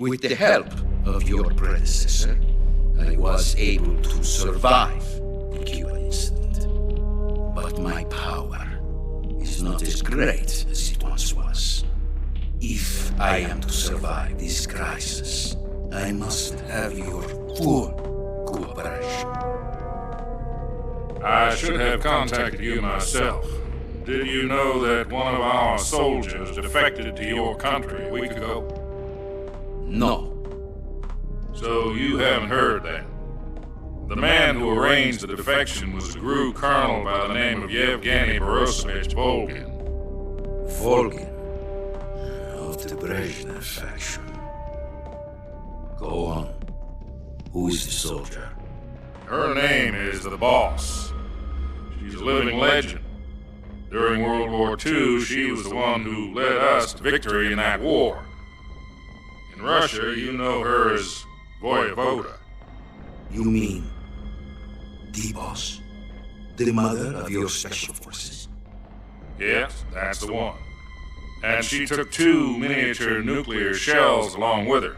With the help of your predecessor, I was able to survive the Cuban incident. But my power is not as great as it once was. If I am to survive this crisis, I must have your full cooperation. I should have contacted you myself. Did you know that one of our soldiers defected to your country a week ago? No. So you haven't heard that. The man who arranged the defection was a GRU colonel by the name of Yevgeny Borisovich Volgin. Volgin? Of the Brezhnev faction. Go on. Who is the soldier? Her name is the Boss. She's a living legend. During World War II, she was the one who led us to victory in that war. In Russia, you know her as Voyevoda. You mean the Boss? The mother of your special forces? Yes, that's the one. And she took 2 miniature nuclear shells along with her.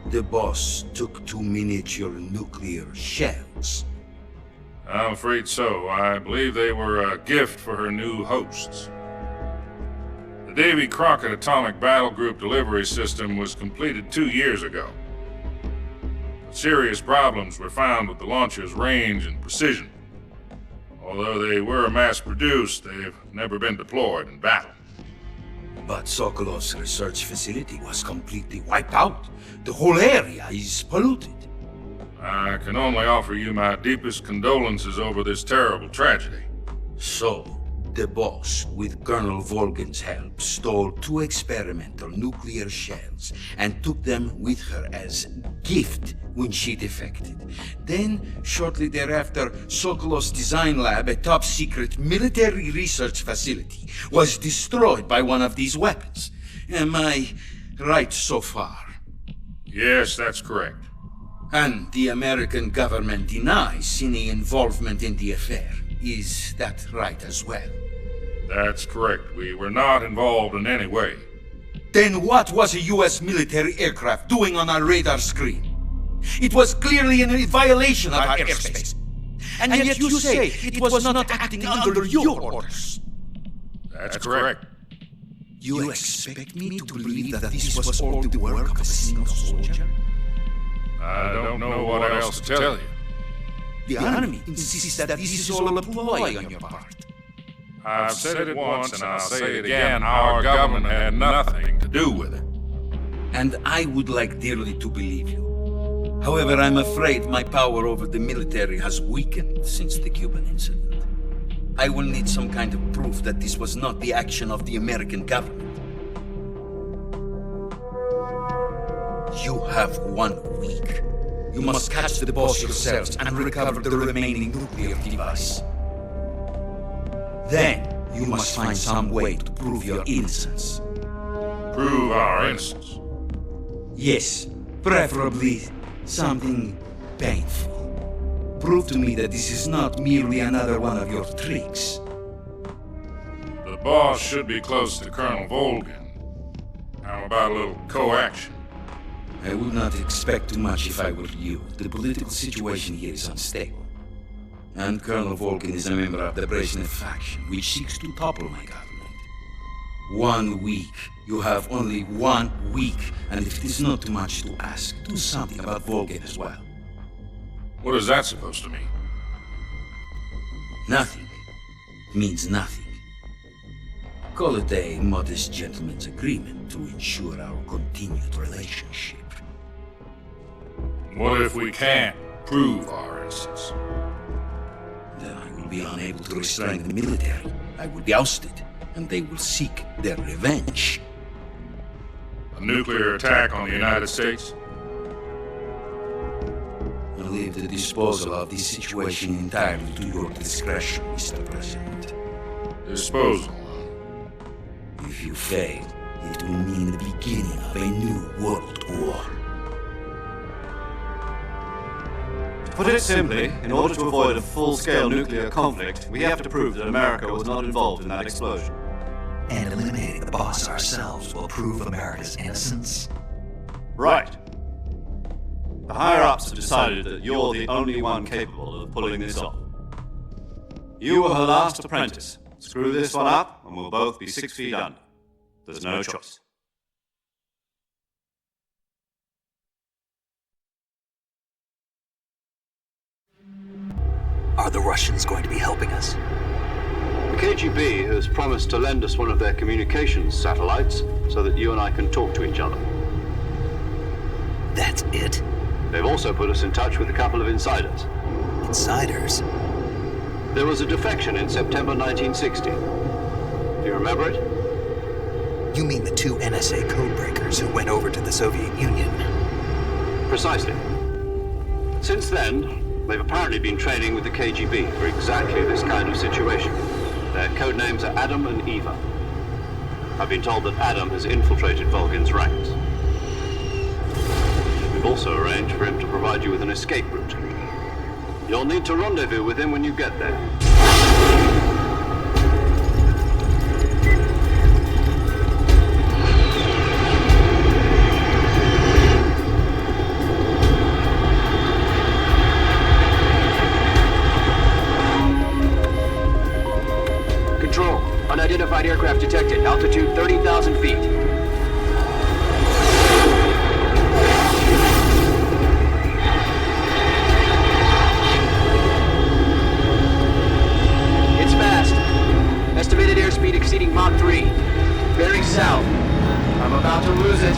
The Boss took 2 miniature nuclear shells? I'm afraid so. I believe they were a gift for her new hosts. The Davy Crockett Atomic Battle Group delivery system was completed 2 years ago. But serious problems were found with the launcher's range and precision. Although they were mass-produced, they've never been deployed in battle. But Sokolov's research facility was completely wiped out. The whole area is polluted. I can only offer you my deepest condolences over this terrible tragedy. So, the Boss, with Colonel Volgin's help, stole 2 experimental nuclear shells and took them with her as gift when she defected. Then, shortly thereafter, Sokolov's design lab, a top-secret military research facility, was destroyed by one of these weapons. Am I right so far? Yes, that's correct. And the American government denies any involvement in the affair. Is that right as well? That's correct. We were not involved in any way. Then what was a U.S. military aircraft doing on our radar screen? It was clearly in violation of our airspace. And yet you say it was not acting under your orders. That's correct. You expect me to believe that this was all the work of a single soldier? I don't know what else to tell you. The enemy insists that this is all a ploy on your part. I've said it once and I'll say it again, our government had nothing to do with it. And I would like dearly to believe you. However, I'm afraid my power over the military has weakened since the Cuban incident. I will need some kind of proof that this was not the action of the American government. You have 1 week. You must catch the Boss yourselves and recover the remaining nuclear device. Then, you must find some way to prove your innocence. Prove our innocence? Yes, preferably something painful. Prove to me that this is not merely another one of your tricks. The Boss should be close to Colonel Volgin. How about a little coaction? I would not expect too much if I were you. The political situation here is unstable. And Colonel Volgin is a member of the Brezhnev faction, which seeks to topple my government. 1 week. You have only 1 week, and if it is not too much to ask, do something about Volgate as well. What is that supposed to mean? Nothing means nothing. Call it a modest gentleman's agreement to ensure our continued relationship. What if we can't prove our innocence? Then I will be unable to restrain the military. I will be ousted, and they will seek their revenge. A nuclear attack on the United States? I leave the disposal of this situation entirely to your discretion, Mr. President. Disposal? If you fail, it will mean the beginning of a new world war. To put it simply, in order to avoid a full-scale nuclear conflict, we have to prove that America was not involved in that explosion. And eliminating the boss ourselves will prove America's innocence? Right. The higher-ups have decided that you're the only one capable of pulling this off. You were her last apprentice. Screw this one up, and we'll both be 6 feet under. There's no choice. Are the Russians going to be helping us? The KGB has promised to lend us one of their communications satellites so that you and I can talk to each other. That's it? They've also put us in touch with a couple of insiders. Insiders? There was a defection in September 1960. Do you remember it? You mean the 2 NSA codebreakers who went over to the Soviet Union? Precisely. Since then, they've apparently been training with the KGB for exactly this kind of situation. Their code names are Adam and Eva. I've been told that Adam has infiltrated Volgin's ranks. We've also arranged for him to provide you with an escape route. You'll need to rendezvous with him when you get there. Control, unidentified aircraft detected. Altitude 30,000 feet. It's fast. Estimated airspeed exceeding Mach 3. Bearing south. I'm about to lose it.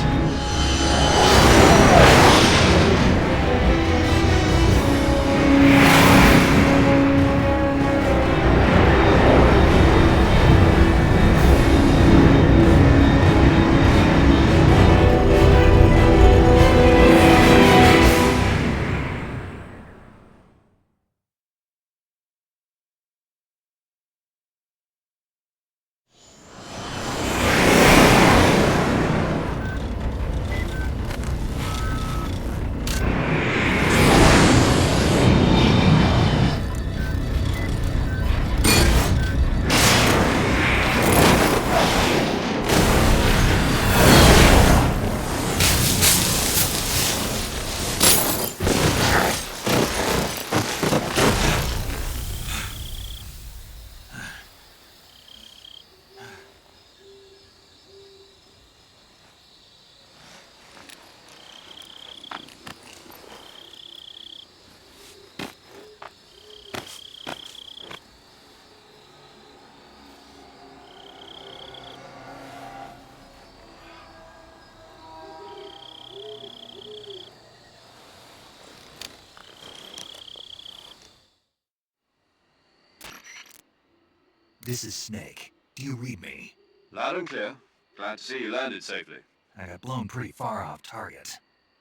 This is Snake. Do you read me? Loud and clear. Glad to see you landed safely. I got blown pretty far off target.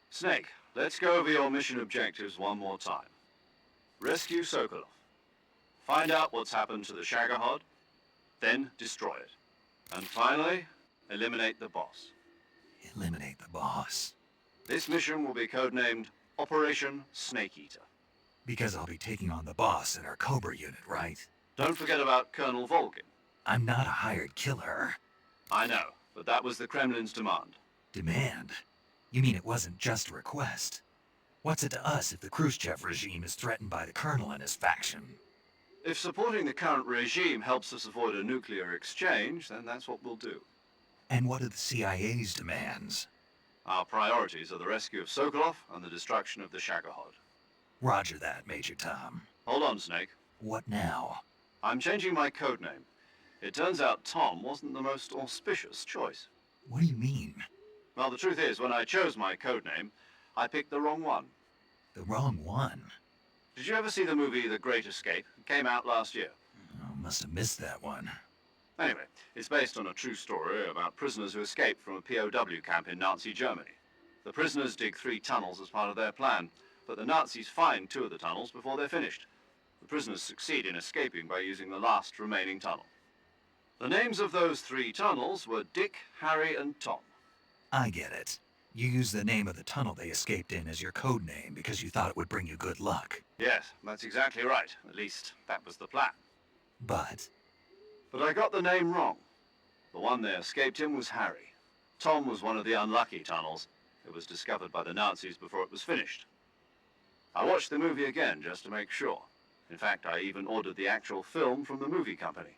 Snake, let's go over your mission objectives one more time. Rescue Sokolov. Find out what's happened to the Shagohod, then destroy it. And finally, eliminate the boss. Eliminate the boss? This mission will be codenamed Operation Snake Eater. Because I'll be taking on the boss in our Cobra unit, right? Don't forget about Colonel Volgin. I'm not a hired killer. I know, but that was the Kremlin's demand. Demand? You mean it wasn't just a request? What's it to us if the Khrushchev regime is threatened by the Colonel and his faction? If supporting the current regime helps us avoid a nuclear exchange, then that's what we'll do. And what are the CIA's demands? Our priorities are the rescue of Sokolov and the destruction of the Shagohod. Roger that, Major Tom. Hold on, Snake. What now? I'm changing my code name. It turns out Tom wasn't the most auspicious choice. What do you mean? Well, the truth is, when I chose my code name, I picked the wrong one. The wrong one? Did you ever see the movie The Great Escape? It came out last year. Oh, must have missed that one. Anyway, it's based on a true story about prisoners who escaped from a POW camp in Nazi Germany. The prisoners dig 3 tunnels as part of their plan, but the Nazis find 2 of the tunnels before they're finished. The prisoners succeed in escaping by using the last remaining tunnel. The names of those 3 tunnels were Dick, Harry, and Tom. I get it. You used the name of the tunnel they escaped in as your code name because you thought it would bring you good luck. Yes, that's exactly right. At least, that was the plan. But I got the name wrong. The one they escaped in was Harry. Tom was one of the unlucky tunnels. It was discovered by the Nazis before it was finished. I watched the movie again just to make sure. In fact, I even ordered the actual film from the movie company.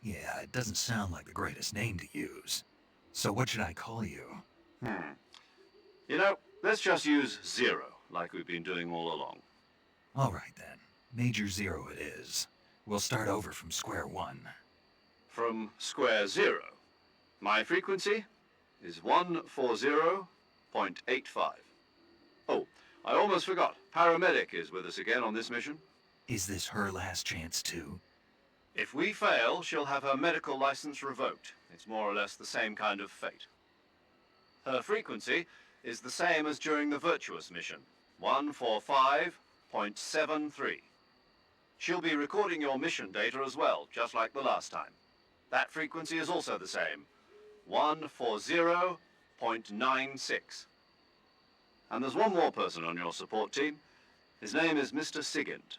yeah, it doesn't sound like the greatest name to use. So what should I call you? You know, let's just use Zero, like we've been doing all along. All right then. Major Zero it is. We'll start over from square one. From square 0. My frequency is 140.85. Oh, I almost forgot. Paramedic is with us again on this mission. Is this her last chance too? If we fail, she'll have her medical license revoked. It's more or less the same kind of fate. Her frequency is the same as during the Virtuous mission, 145.73. She'll be recording your mission data as well, just like the last time. That frequency is also the same, 140.96. And there's one more person on your support team. His name is Mr. Sigint.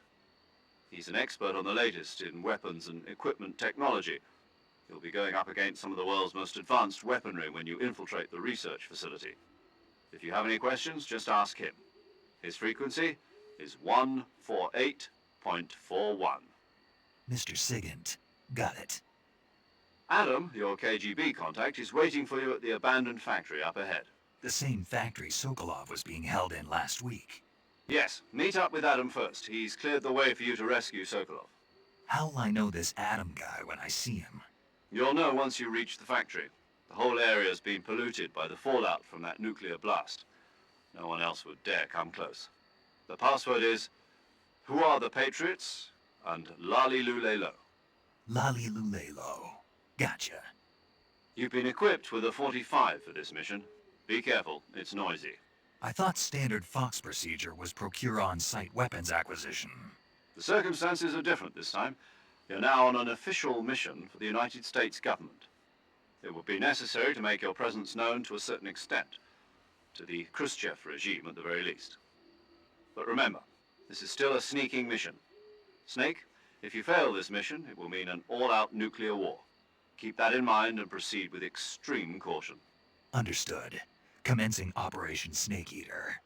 He's an expert on the latest in weapons and equipment technology. You'll be going up against some of the world's most advanced weaponry when you infiltrate the research facility. If you have any questions, just ask him. His frequency is 148.41. Mr. Sigint. Got it. Adam, your KGB contact, is waiting for you at the abandoned factory up ahead. The same factory Sokolov was being held in last week. Yes, meet up with Adam first. He's cleared the way for you to rescue Sokolov. How'll I know this Adam guy when I see him? You'll know once you reach the factory. The whole area's been polluted by the fallout from that nuclear blast. No one else would dare come close. The password is, "Who are the Patriots?" and Lali Lulelo. Lali Lulelo. Gotcha. You've been equipped with a 45 for this mission. Be careful, it's noisy. I thought standard Fox procedure was procure on-site weapons acquisition. The circumstances are different this time. You're now on an official mission for the United States government. It would be necessary to make your presence known to a certain extent, to the Khrushchev regime at the very least. But remember, this is still a sneaking mission. Snake, if you fail this mission, it will mean an all-out nuclear war. Keep that in mind and proceed with extreme caution. Understood. Commencing Operation Snake Eater.